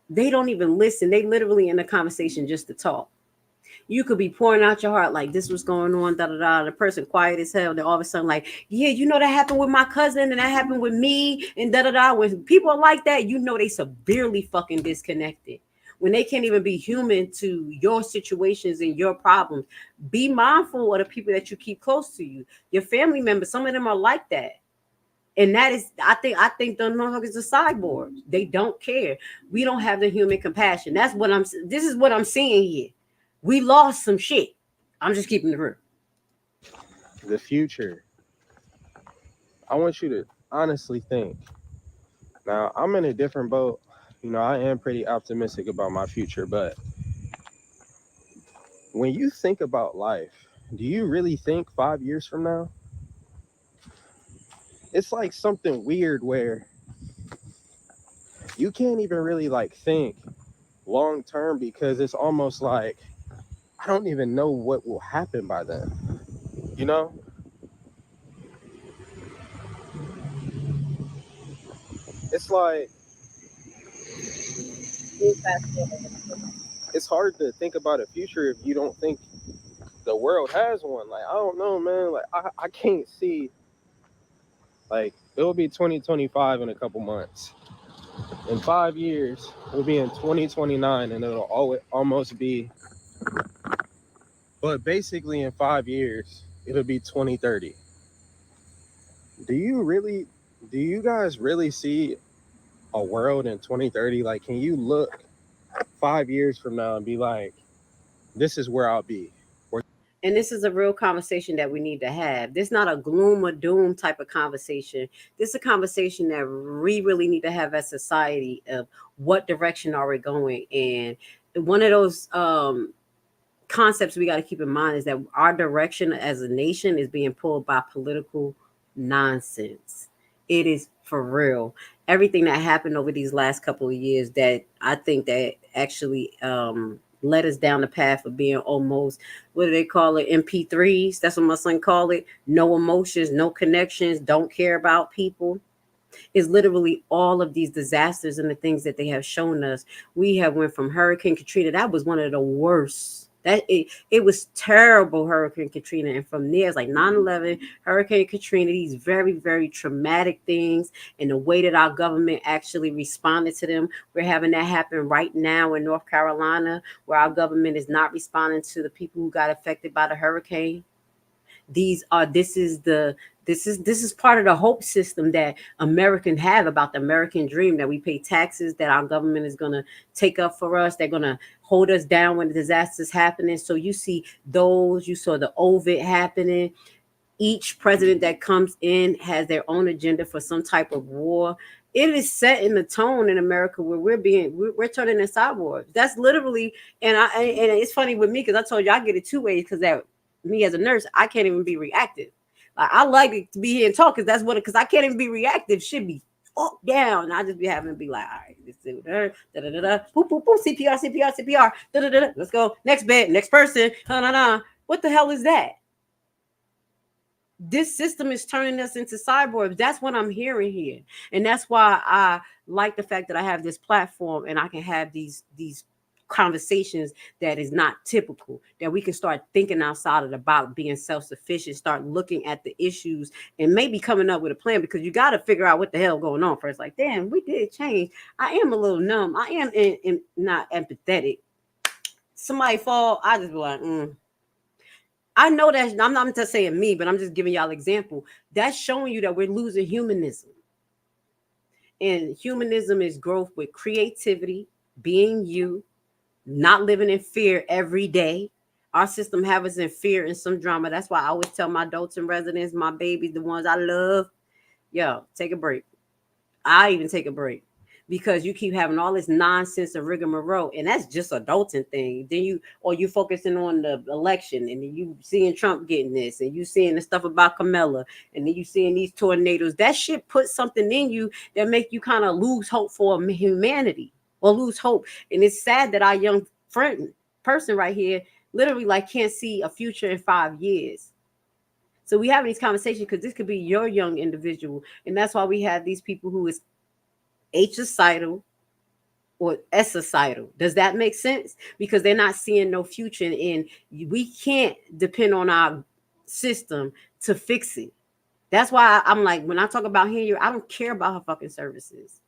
don't even listen. They literally in a conversation just to talk. You could be pouring out your heart like this was going on, da-da-da. The person quiet as hell. Then all of a sudden like, yeah, that happened with my cousin and that happened with me and da-da-da. When people are like that, they severely fucking disconnected. When they can't even be human to your situations and your problems. Be mindful of the people that you keep close to you. Your family members, some of them are like that. And that is, I think the motherfuckers are cyborgs. They don't care. We don't have the human compassion. This is what I'm seeing here. We lost some shit. I'm just keeping it real. The future. I want you to honestly think. Now, I'm in a different boat. I am pretty optimistic about my future, but when you think about life, do you really think 5 years from now? It's like something weird where you can't even really think long term because it's almost like I don't even know what will happen by then. It's like it's hard to think about a future if you don't think the world has one. I don't know, man. I can't see it'll be 2025 in a couple months. In 5 years, we'll be in 2029, and it'll almost be. But basically, in 5 years, it'll be 2030. Do you guys really see a world in 2030? Like, can you look 5 years from now and be like, this is where I'll be? And this is a real conversation that we need to have. This is not a gloom or doom type of conversation. This is a conversation that we really need to have as society of what direction are we going. And one of those concepts we got to keep in mind is that our direction as a nation is being pulled by political nonsense. It is for real. Everything that happened over these last couple of years that I think that actually led us down the path of being almost, what do they call it? MP3s. That's what my son called it. No emotions, no connections, don't care about people. Is literally all of these disasters and the things that they have shown us. We have went from Hurricane Katrina. That was one of the worst. It was terrible, Hurricane Katrina. And from there, it's like 9/11, Hurricane Katrina, these very, very traumatic things, and the way that our government actually responded to them. We're having that happen right now in North Carolina, where our government is not responding to the people who got affected by the hurricane. This is part of the hope system that Americans have about the American dream, that we pay taxes, that our government is going to take up for us. They're going to hold us down when the disasters happening. So you saw the COVID happening. Each president that comes in has their own agenda for some type of war. It is setting the tone in America where we're turning into cyborgs. That's literally, and it's funny with me because I told you I get it two ways, because that me as a nurse, I can't even be reactive. Like, I like it to be here and talk because I can't even be reactive. Should be up, down. I just be having to be like, all right, let's do it. Boop, boop, boop, CPR, let's go. Next bed, next person. What the hell is that? This system is turning us into cyborgs. That's what I'm hearing here. And that's why I like the fact that I have this platform and I can have these conversations that is not typical, that we can start thinking outside of the box, being self-sufficient, start looking at the issues and maybe coming up with a plan, because you got to figure out what the hell going on first. Like, damn, we did change. I am a little numb. I am not empathetic. Somebody fall, I just be like, I know that I'm not just saying me, but I'm just giving y'all an example. That's showing you that we're losing humanism. And humanism is growth with creativity, being you, not living in fear every day. Our system have us in fear and some drama. That's why I always tell my adults and residents, my babies, the ones I love, yo, take a break. I even take a break, because you keep having all this nonsense and rigmarole, and that's just adulting thing. Then you focusing on the election, and then you seeing Trump getting this, and you seeing the stuff about Kamala, and then you seeing these tornadoes. That shit puts something in you that make you kind of lose hope for humanity. Or lose hope. And it's sad that our young person right here literally like can't see a future in 5 years. So we have these conversations because this could be your young individual. And that's why we have these people who is H-societal or S-societal. Does that make sense? Because they're not seeing no future, and we can't depend on our system to fix it. That's why I'm like, when I talk about Henyard, I don't care about her fucking services.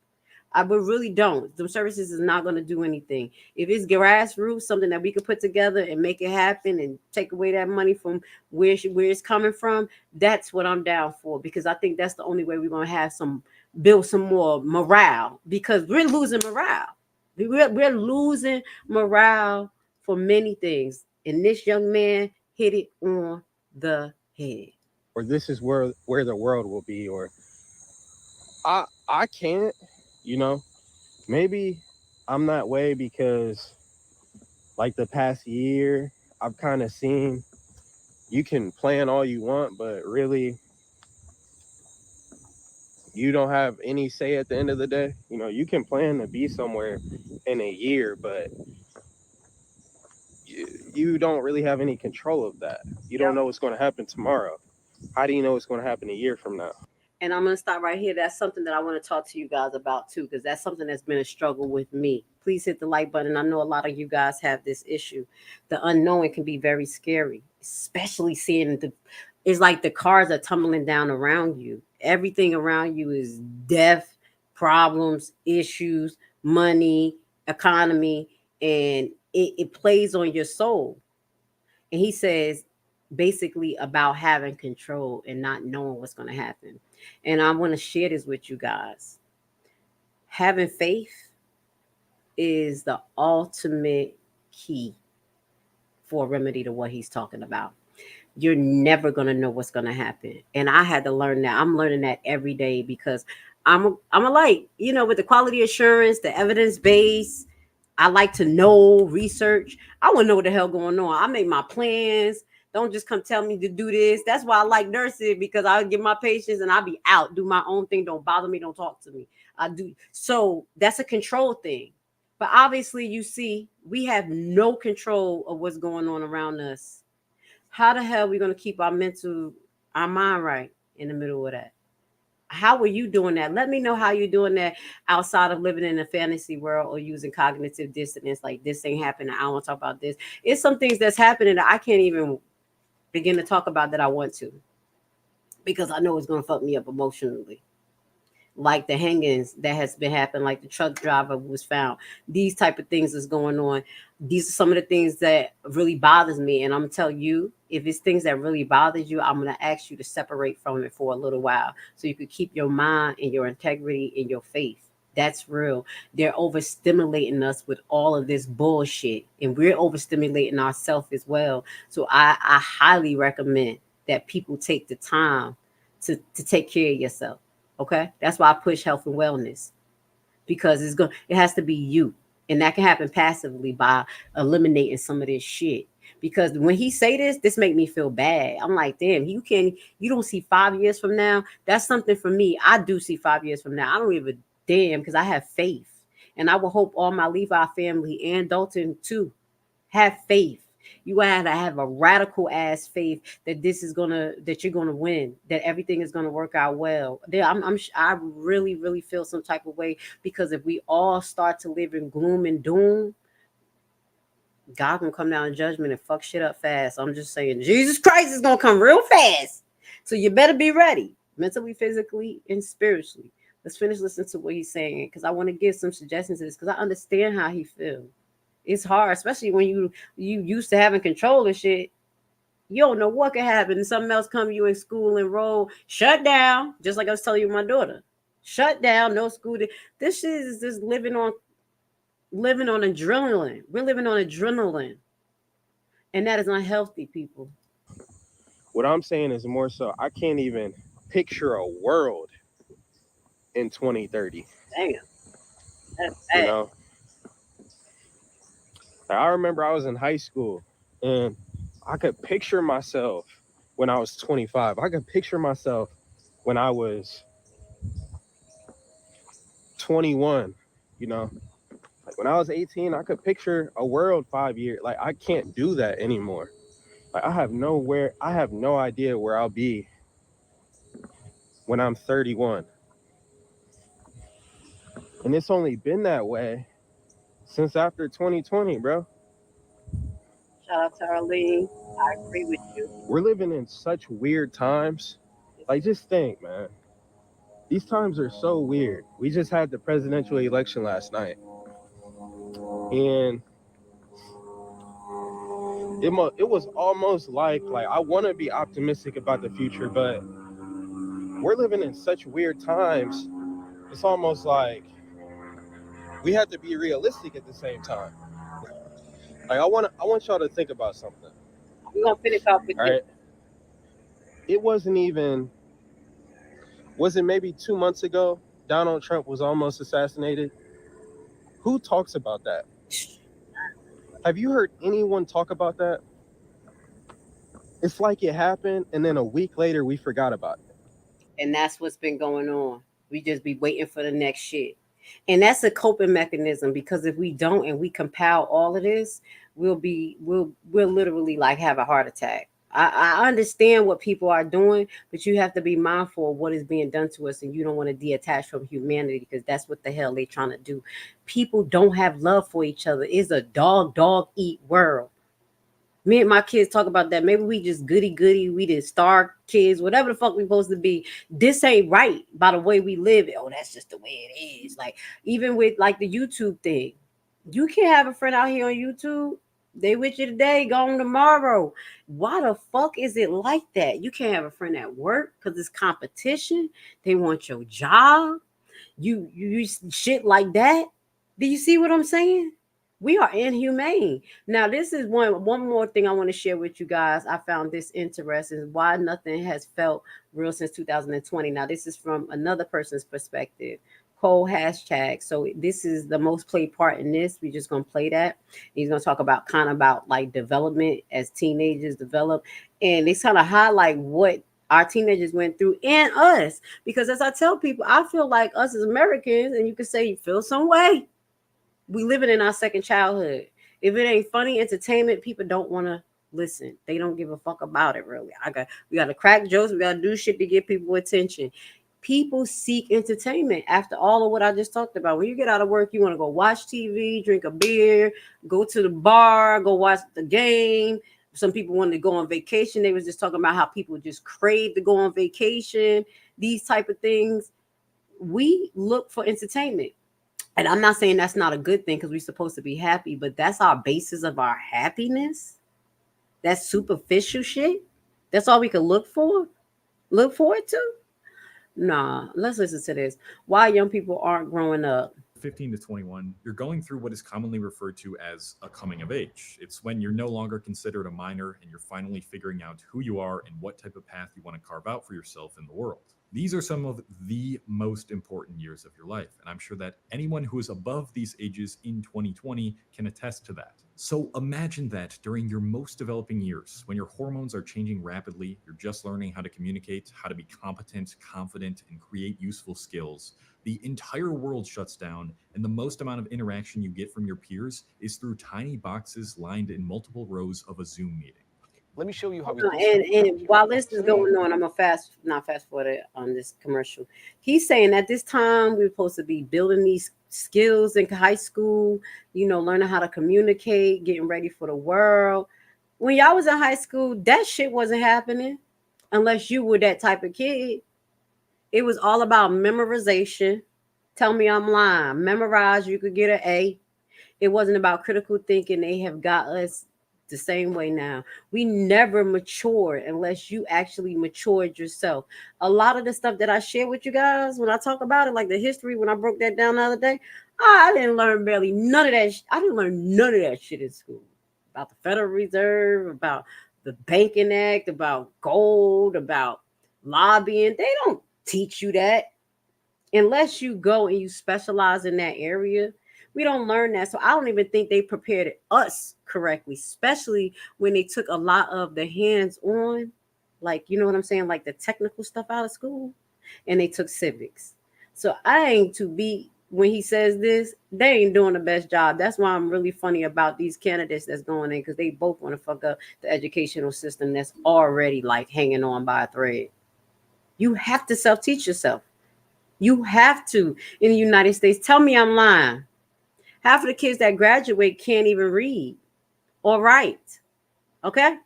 I really don't. The services is not going to do anything. If it's grassroots, something that we could put together and make it happen and take away that money from where it's coming from, that's what I'm down for, because I think that's the only way we're going to build some more morale, because we're losing morale. We're losing morale for many things. And this young man hit it on the head. Or this is where the world will be, or I can't. Maybe I'm that way because, like, the past year, I've kind of seen you can plan all you want, but really, you don't have any say at the end of the day. You can plan to be somewhere in a year, but you don't really have any control of that. You don't know what's going to happen tomorrow. How do you know what's going to happen a year from now? And I'm going to stop right here. That's something that I want to talk to you guys about too, because that's something that's been a struggle with me. Please hit the like button. I know a lot of you guys have this issue. The unknown can be very scary, especially seeing it's like the cars are tumbling down around you. Everything around you is death, problems, issues, money, economy, and it plays on your soul. And he says basically about having control and not knowing what's going to happen. And I want to share this with you guys. Having faith is the ultimate key for a remedy to what he's talking about. You're never going to know what's going to happen. And I had to learn that. I'm learning that every day because I'm a light, you know, with the quality assurance, the evidence base. I like to know, research. I want to know what the hell going on. I make my plans. Don't just come tell me to do this. That's why I like nursing, because I give my patients and I'll be out, do my own thing. Don't bother me. Don't talk to me. I do. So that's a control thing. But obviously, you see, we have no control of what's going on around us. How the hell are we going to keep our mind right in the middle of that? How are you doing that? Let me know how you're doing that outside of living in a fantasy world or using cognitive dissonance. Like, this ain't happening. I don't want to talk about this. It's some things that's happening that I can't even begin to talk about that I want to, because I know it's going to fuck me up emotionally. Like the hangings that has been happening, like the truck driver was found. These type of things is going on. These are some of the things that really bothers me. And I'm going to tell you, if it's things that really bothers you, I'm going to ask you to separate from it for a little while so you could keep your mind and your integrity and your faith. That's real. They're overstimulating us with all of this bullshit, and we're overstimulating ourselves as well. So I highly recommend that people take the time to take care of yourself. Okay, that's why I push health and wellness, because it has to be you, and that can happen passively by eliminating some of this shit. Because when he say this make me feel bad. I'm like, damn, you don't see 5 years from now. That's something for me. I do see 5 years from now. I don't even damn, because I have faith, and I will hope all my Levi family and Dalton too have faith. You gotta have a radical ass faith that that you're gonna win, that everything is gonna work out well. I really, really feel some type of way, because if we all start to live in gloom and doom, God can come down in judgment and fuck shit up fast. I'm just saying, Jesus Christ is gonna come real fast. So you better be ready, mentally, physically, and spiritually. Let's finish listening to what he's saying, because I want to give some suggestions to this, because I understand how he feels. It's hard, especially when you used to having control of shit. You don't know what could happen. Something else come, you in school, enroll, shut down. Just like I was telling you, my daughter, shut down, no school. This shit is just living on adrenaline. We're living on adrenaline, and that is unhealthy, people. What I'm saying is more so, I can't even picture a world in 2030. Damn, that's You bad. know, I remember I was in high school and I could picture myself when I was 25. I could picture myself when I was 21, you know. Like when I was 18, I could picture a world 5 years. Like, I can't do that anymore. Like, I have no idea where I'll be when I'm 31. And it's only been that way since after 2020, bro. Shout out to Arlene. I agree with you. We're living in such weird times. Like, just think, man. These times are so weird. We just had the presidential election last night. And it was almost like I want to be optimistic about the future, but we're living in such weird times. It's almost like we have to be realistic at the same time. Like, I want y'all to think about something. We're gonna finish off with All right. It was it maybe 2 months ago, Donald Trump was almost assassinated? Who talks about that? Have you heard anyone talk about that? It's like it happened, and then a week later, we forgot about it. And that's what's been going on. We just be waiting for the next shit. And that's a coping mechanism, because if we don't and we compile all of this, we'll literally like have a heart attack. I understand what people are doing, but you have to be mindful of what is being done to us, and you don't want to detach from humanity, because that's what the hell they're trying to do. People don't have love for each other. It's a dog eat world. Me and my kids talk about that. Maybe we just goody, we did star kids, whatever the fuck we supposed to be. This ain't right by the way we live. Oh, that's just the way it is. Like, even with like the YouTube thing, you can't have a friend out here on YouTube. They with you today, gone tomorrow. Why the fuck is it like that? You can't have a friend at work because it's competition. They want your job. You shit like that. Do you see what I'm saying? We are inhumane. Now, this is one more thing I want to share with you guys. I found this interesting. Why nothing has felt real since 2020. Now, this is from another person's perspective. Cole hashtag. So this is the most played part in this. We're just gonna play that. He's gonna talk about kind of about like development as teenagers develop, and it's kind of highlight what our teenagers went through and us. Because as I tell people, I feel like us as Americans, and you can say you feel some way, we living in our second childhood. If it ain't funny entertainment, people don't want to listen. They don't give a fuck about it, really. We got to crack jokes. We got to do shit to get people attention. People seek entertainment after all of what I just talked about. When you get out of work, you want to go watch TV, drink a beer, go to the bar, go watch the game. Some people wanted to go on vacation. They was just talking about how people just crave to go on vacation, these type of things. We look for entertainment. And I'm not saying that's not a good thing because we're supposed to be happy, but that's our basis of our happiness. That's superficial shit. That's all we can look forward to. Nah, let's listen to this. Why young people aren't growing up. 15 to 21, you're going through what is commonly referred to as a coming of age. It's when you're no longer considered a minor and you're finally figuring out who you are and what type of path you want to carve out for yourself in the world. These are some of the most important years of your life, and I'm sure that anyone who is above these ages in 2020 can attest to that. So imagine that during your most developing years, when your hormones are changing rapidly, you're just learning how to communicate, how to be competent, confident, and create useful skills. The entire world shuts down, and the most amount of interaction you get from your peers is through tiny boxes lined in multiple rows of a Zoom meeting. Let me show you how we And while this is going on, I'm gonna not fast forward on this commercial. He's saying at this time we're supposed to be building these skills in high school, learning how to communicate, getting ready for the world. When y'all was in high school, that shit wasn't happening unless you were that type of kid. It was all about memorization. Tell me I'm lying. Memorize, you could get an A. It wasn't about critical thinking. They have got us the same way now. We never matured unless you actually matured yourself. A lot of the stuff that I share with you guys when I talk about it, like the history, when I broke that down the other day, I didn't learn barely none of that. I didn't learn none of that shit in school. About the Federal Reserve, about the Banking Act, about gold, about lobbying. They don't teach you that unless you go and you specialize in that area. We don't learn that. So I don't even think they prepared us correctly, especially when they took a lot of the hands-on, like, you know what I'm saying, like the technical stuff out of school, and they took civics. So when he says this, they ain't doing the best job. That's why I'm really funny about these candidates that's going in, because they both want to fuck up the educational system that's already like hanging on by a thread. You have to self-teach yourself. You have to in the United States. Tell me I'm lying. Half of the kids that graduate can't even read or write. Okay?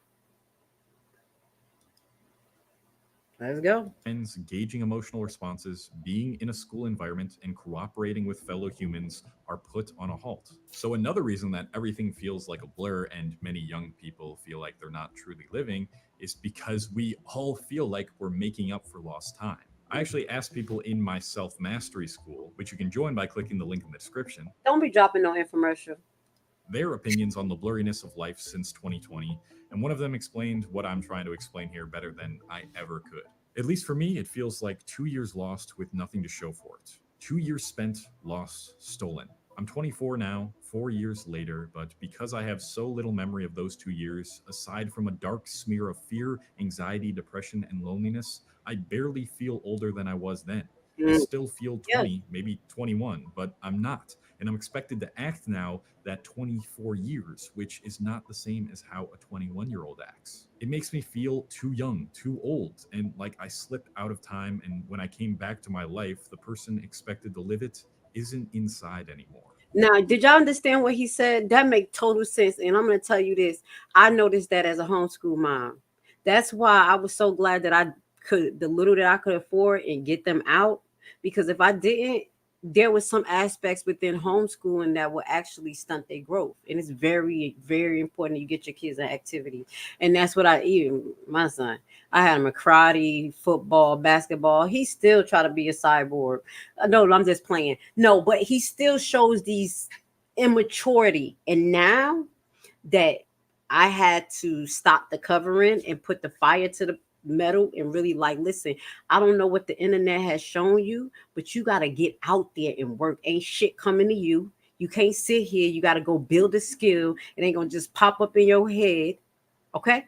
Let's go. Friends, gauging emotional responses, being in a school environment, and cooperating with fellow humans are put on a halt. So another reason that everything feels like a blur and many young people feel like they're not truly living is because we all feel like we're making up for lost time. I actually asked people in my self-mastery school, which you can join by clicking the link in the description, Don't be dropping no infomercial. their opinions on the blurriness of life since 2020, and one of them explained what I'm trying to explain here better than I ever could. At least for me, it feels like 2 years lost with nothing to show for it. 2 years spent, lost, stolen. I'm 24 now, 4 years later, but because I have so little memory of those 2 years, aside from a dark smear of fear, anxiety, depression, and loneliness, I barely feel older than I was then. I still feel 20, maybe 21, but I'm not. And I'm expected to act now that 24 years, which is not the same as how a 21-year-old acts. It makes me feel too young, too old, and like I slipped out of time, and when I came back to my life, the person expected to live it isn't inside anymore. Now, did y'all understand what he said? That make total sense. And I'm going to tell you this. I noticed that as a homeschool mom. That's why I was so glad that I could, the little that I could afford and get them out. Because if I didn't, there was some aspects within homeschooling that will actually stunt their growth. And it's very, very important that you get your kids an activity. And that's what even my son, I had him a karate, football, basketball. He still try to be a cyborg. No, I'm just playing. No, but he still shows these immaturity. And now that I had to stop the covering and put the fire to the metal and really like, listen, I don't know what the internet has shown you, but you got to get out there and work. Ain't shit coming to you. You can't sit here. You got to go build a skill. It ain't going to just pop up in your head. Okay.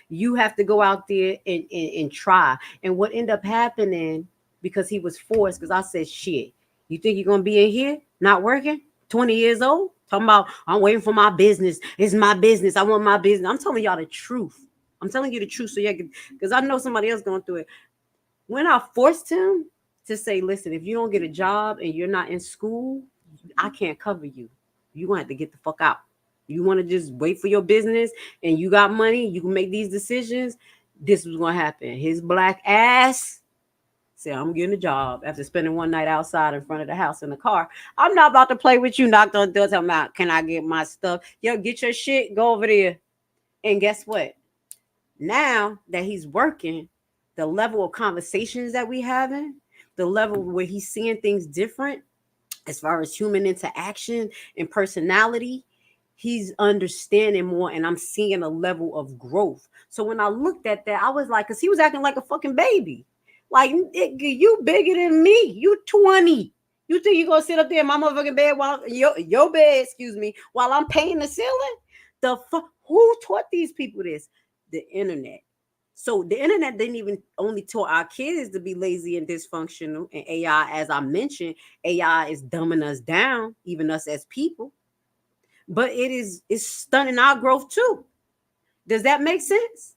You have to go out there and try. And what ended up happening, because he was forced, because I said, shit, you think you're going to be in here not working? 20 years old? Talking about, I'm waiting for my business. It's my business. I want my business. I'm telling y'all the truth. I'm telling you the truth so you can, because I know somebody else going through it. When I forced him to say, listen, if you don't get a job and you're not in school, I can't cover you. You're going to have to get the fuck out. You want to just wait for your business and you got money, you can make these decisions. This was going to happen. His black ass said, I'm getting a job after spending one night outside in front of the house in the car. I'm not about to play with you. Knocked on the door, talking about, can I get my stuff? Yo, get your shit, go over there. And guess what? Now that he's working, the level of conversations that we having, the level where he's seeing things different as far as human interaction and personality, he's understanding more, and I'm seeing a level of growth. So when I looked at that, I was like, because he was acting like a fucking baby. Like, you bigger than me. You 20. You think you're going to sit up there in my motherfucking bed while your bed, excuse me, while I'm painting the ceiling? Who taught these people this? The internet. So the internet didn't even only taught our kids to be lazy and dysfunctional. And AI, as I mentioned, AI is dumbing us down, even us as people. But it's stunning our growth too. Does that make sense?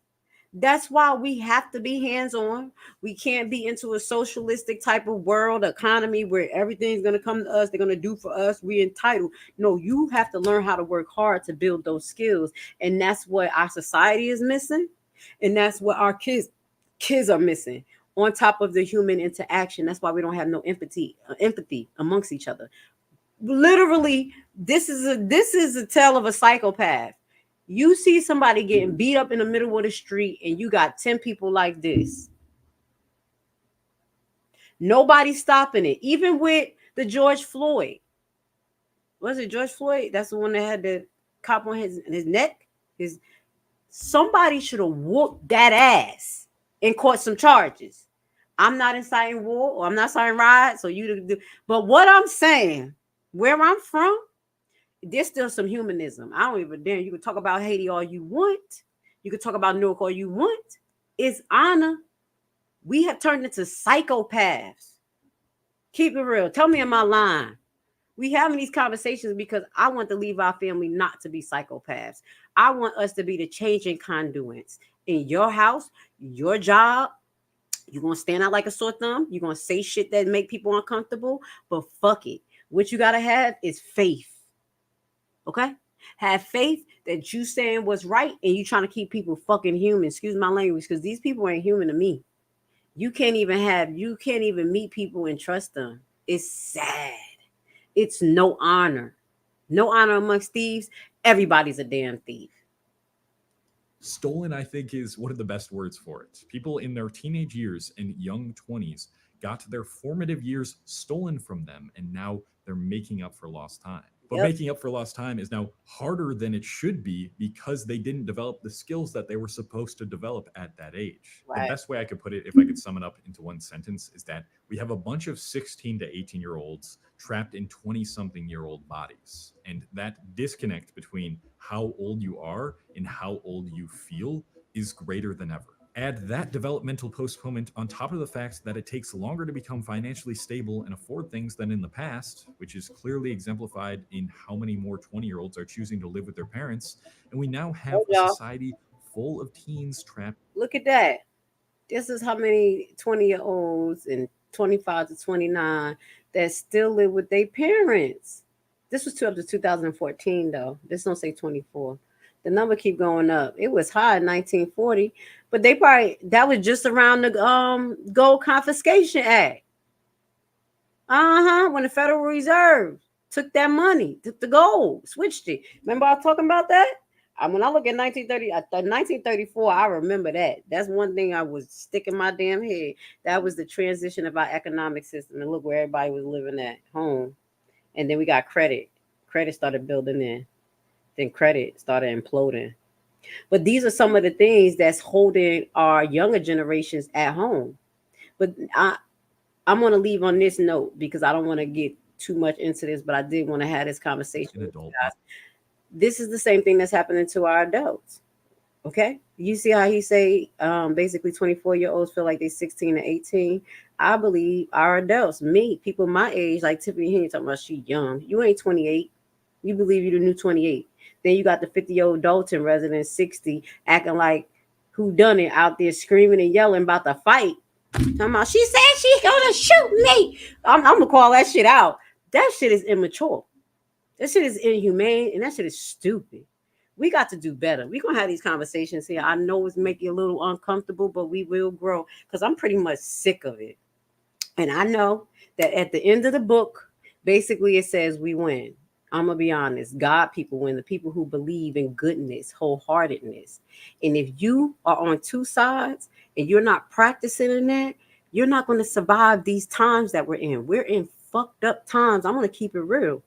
That's why we have to be hands-on. We can't be into a socialistic type of world economy where everything's going to come to us. They're going to do for us. We're entitled. No, you have to learn how to work hard to build those skills. And that's what our society is missing. And that's what our kids are missing. On top of the human interaction. That's why we don't have no empathy amongst each other. Literally, this is a tale of a psychopath. You see somebody getting beat up in the middle of the street and you got 10 people like this. Nobody's stopping it. Even with the George Floyd. Was it George Floyd? That's the one that had the cop on his neck. Somebody should have whooped that ass and caught some charges. I'm not inciting war or I'm not inciting riots. So but what I'm saying, where I'm from, there's still some humanism. I don't even dare. You can talk about Haiti all you want. You can talk about Newark all you want. It's honor. We have turned into psychopaths. Keep it real. Tell me, am I lying? We having these conversations because I want to leave our family not to be psychopaths. I want us to be the changing conduits in your house, your job. You're going to stand out like a sore thumb. You're going to say shit that make people uncomfortable, but fuck it. What you got to have is faith. Okay? Have faith that you saying what's right and you trying to keep people fucking human. Excuse my language, because these people ain't human to me. You can't even meet people and trust them. It's sad. It's no honor. No honor amongst thieves. Everybody's a damn thief. Stolen, I think, is one of the best words for it. People in their teenage years and young 20s got their formative years stolen from them, and now they're making up for lost time. But making up for lost time is now harder than it should be because they didn't develop the skills that they were supposed to develop at that age. Right. The best way I could put it, if I could sum it up into one sentence, is that we have a bunch of 16 to 18-year-olds trapped in 20-something-year-old bodies. And that disconnect between how old you are and how old you feel is greater than ever. Add that developmental postponement on top of the fact that it takes longer to become financially stable and afford things than in the past, which is clearly exemplified in how many more 20-year-olds are choosing to live with their parents. And we now have a society full of teens trapped. Look at that. This is how many 20-year-olds and 25 to 29 that still live with their parents. This was up to 2014 though. This don't say 24. The number keep going up. It was high in 1940, but that was just around the Gold Confiscation Act. When the Federal Reserve took that money, took the gold, switched it. Remember I was talking about that? When I look at 1934, I remember that. That's one thing I was sticking my damn head. That was the transition of our economic system. And look where everybody was living at home. And then we got credit. Credit started building in. Then credit started imploding. But these are some of the things that's holding our younger generations at home. But I'm going to leave on this note because I don't want to get too much into this, but I did want to have this conversation with you guys. This is the same thing that's happening to our adults. Okay. You see how he say basically 24-year-olds feel like they're 16 or 18. I believe our adults, people my age, like Tiffany Henyard talking about she young. You ain't 28. You believe you're the new 28. Then you got the 50-year-old Dalton resident 60 acting like who done it out there screaming and yelling about the fight. Talking about she said she's gonna shoot me. I'm gonna call that shit out. That shit is immature. That shit is inhumane and that shit is stupid. We got to do better. We're going to have these conversations here. I know it's making you a little uncomfortable, but we will grow because I'm pretty much sick of it. And I know that at the end of the book, basically it says we win. I'm going to be honest. God people win. The people who believe in goodness, wholeheartedness. And if you are on two sides and you're not practicing in that, you're not going to survive these times that we're in. We're in fucked up times. I'm going to keep it real.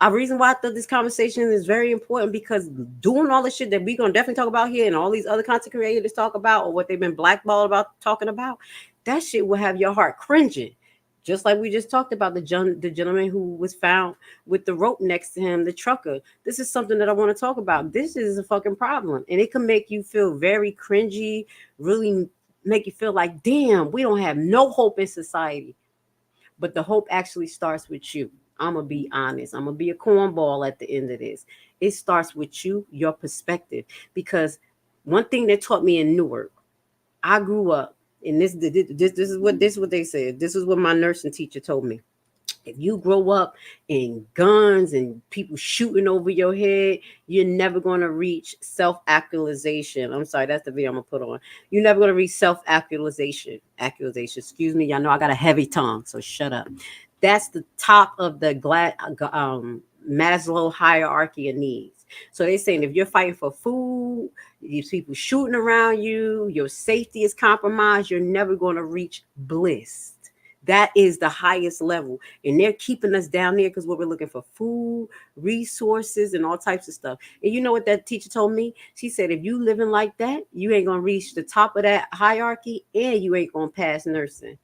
A reason why I thought this conversation is very important because doing all the shit that we're going to definitely talk about here and all these other content creators talk about or what they've been blackballed about talking about, that shit will have your heart cringing. Just like we just talked about the gentleman who was found with the rope next to him, the trucker. This is something that I want to talk about. This is a fucking problem. And it can make you feel very cringy, really make you feel like, damn, we don't have no hope in society. But the hope actually starts with you. I'm going to be honest. I'm going to be a cornball at the end of this. It starts with you, your perspective. Because one thing that taught me in Newark, I grew up, and this is what they said. This is what my nursing teacher told me. If you grow up in guns and people shooting over your head, you're never going to reach self-actualization. I'm sorry, that's the video I'm going to put on. You're never going to reach self-actualization. Excuse me. Y'all know I got a heavy tongue, so shut up. That's the top of the Maslow hierarchy of needs. So they're saying if you're fighting for food, these people shooting around you, your safety is compromised, you're never going to reach bliss. That is the highest level. And they're keeping us down there because we're looking for food, resources, and all types of stuff. And you know what that teacher told me? She said, if you living like that, you ain't going to reach the top of that hierarchy and you ain't going to pass nursing.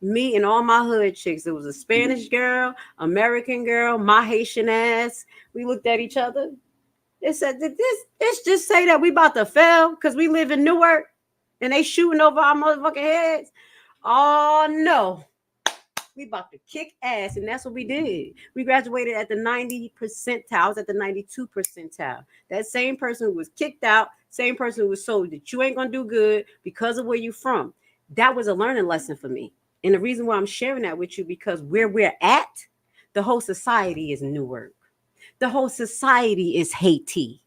Me and all my hood chicks, it was a Spanish girl, American girl, my Haitian ass. We looked at each other. They said, did this just say that we about to fail because we live in Newark and they shooting over our motherfucking heads? Oh, no. We about to kick ass, and that's what we did. We graduated at the 90 percentile. I was at the 92 percentile. That same person who was kicked out, same person who was told that you ain't going to do good because of where you're from. That was a learning lesson for me. And the reason why I'm sharing that with you, because where we're at, the whole society is Newark. The whole society is Haiti.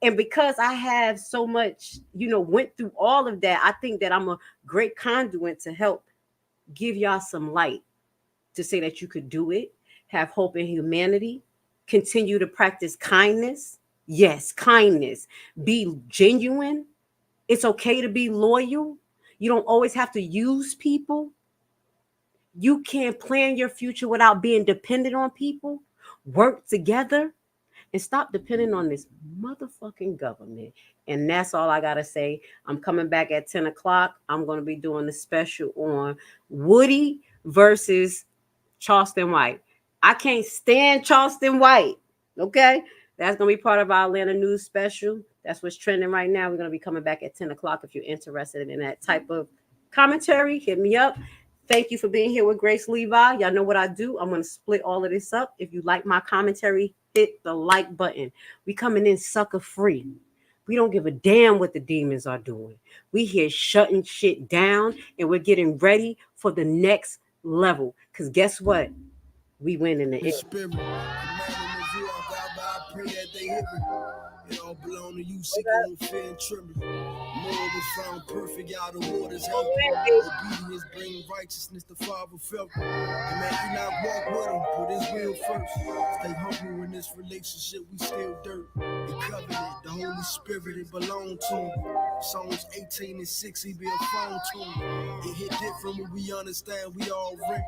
And because I have so much, went through all of that, I think that I'm a great conduit to help give y'all some light to say that you could do it, have hope in humanity, continue to practice kindness. Yes, kindness. Be genuine. It's okay to be loyal. You don't always have to use people. You can't plan your future without being dependent on people. Work together and stop depending on this motherfucking government. And that's all I got to say. I'm coming back at 10 o'clock. I'm going to be doing the special on Woody versus Charleston White. I can't stand Charleston White. Okay? That's going to be part of our Atlanta news special. That's what's trending right now. We're going to be coming back at 10 o'clock. If you're interested in that type of commentary, hit me up. Thank you for being here with Grace Levi. Y'all know what I do. I'm going to split all of this up. If you like my commentary, hit the like button. We coming in sucker free. We don't give a damn what the demons are doing. We here shutting shit down and we're getting ready for the next level. Because guess what? we win in the end. Spirit, the man in the view, I pray that they hit me. It all belong to you, seek on fear and trembling. Lord was found perfect, y'all the waters help. Obedience bring righteousness, the Father felt. And man, you not walk with him, put his will first. Stay humble in this relationship, we still dirt. The covenant, the Holy Spirit, it belong to him. Psalms 18 and 6, he be a phone tune. It hit different when we understand we all rent.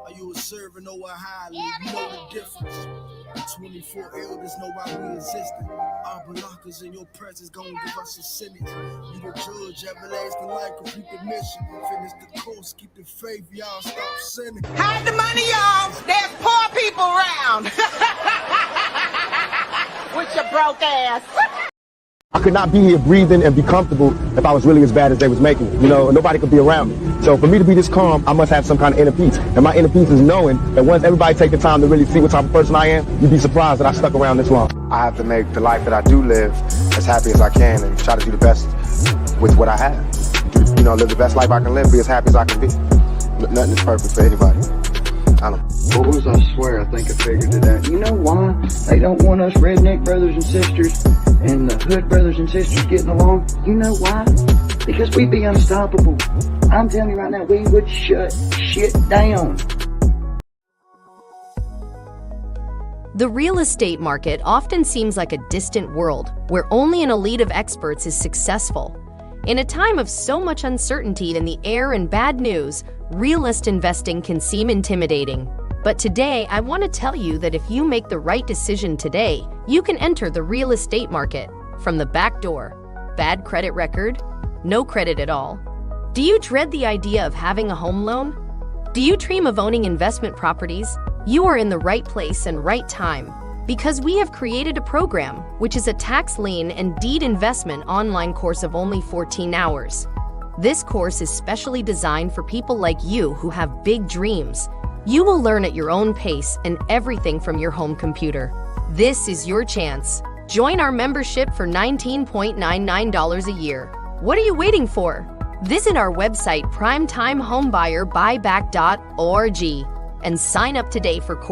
Are you a servant or a highly? You know the difference. The 24 elders know why we existed. Our blockers in your presence gonna give us a sentence. You the judge, everlasting life, complete the mission. Finish the course, keep the faith, y'all stop sinning. Hide the money, y'all. There's poor people around. With your broke ass. I could not be here breathing and be comfortable if I was really as bad as they was making it. You know, nobody could be around me. So for me to be this calm, I must have some kind of inner peace. And my inner peace is knowing that once everybody take the time to really see what type of person I am, you'd be surprised that I stuck around this long. I have to make the life that I do live as happy as I can and try to do the best with what I have. You know, live the best life I can live, be as happy as I can be. Nothing is perfect for anybody. I don't know. Boys, I swear, I think I figured it out. You know why they don't want us redneck brothers and sisters and the hood brothers and sisters getting along? You know why? Because we'd be unstoppable. I'm telling you right now, we would shut shit down. The real estate market often seems like a distant world where only an elite of experts is successful. In a time of so much uncertainty in the air and bad news, realist investing can seem intimidating. But today, I want to tell you that if you make the right decision today, you can enter the real estate market from the back door. Bad credit record? No credit at all. Do you dread the idea of having a home loan? Do you dream of owning investment properties? You are in the right place and right time, because we have created a program which is a tax lien and deed investment online course of only 14 hours. This course is specially designed for people like you who have big dreams. You will learn at your own pace and everything from your home computer. This is your chance. Join our membership for $19.99 a year. What are you waiting for? Visit our website primetimehomebuyerBuyback.org and sign up today for course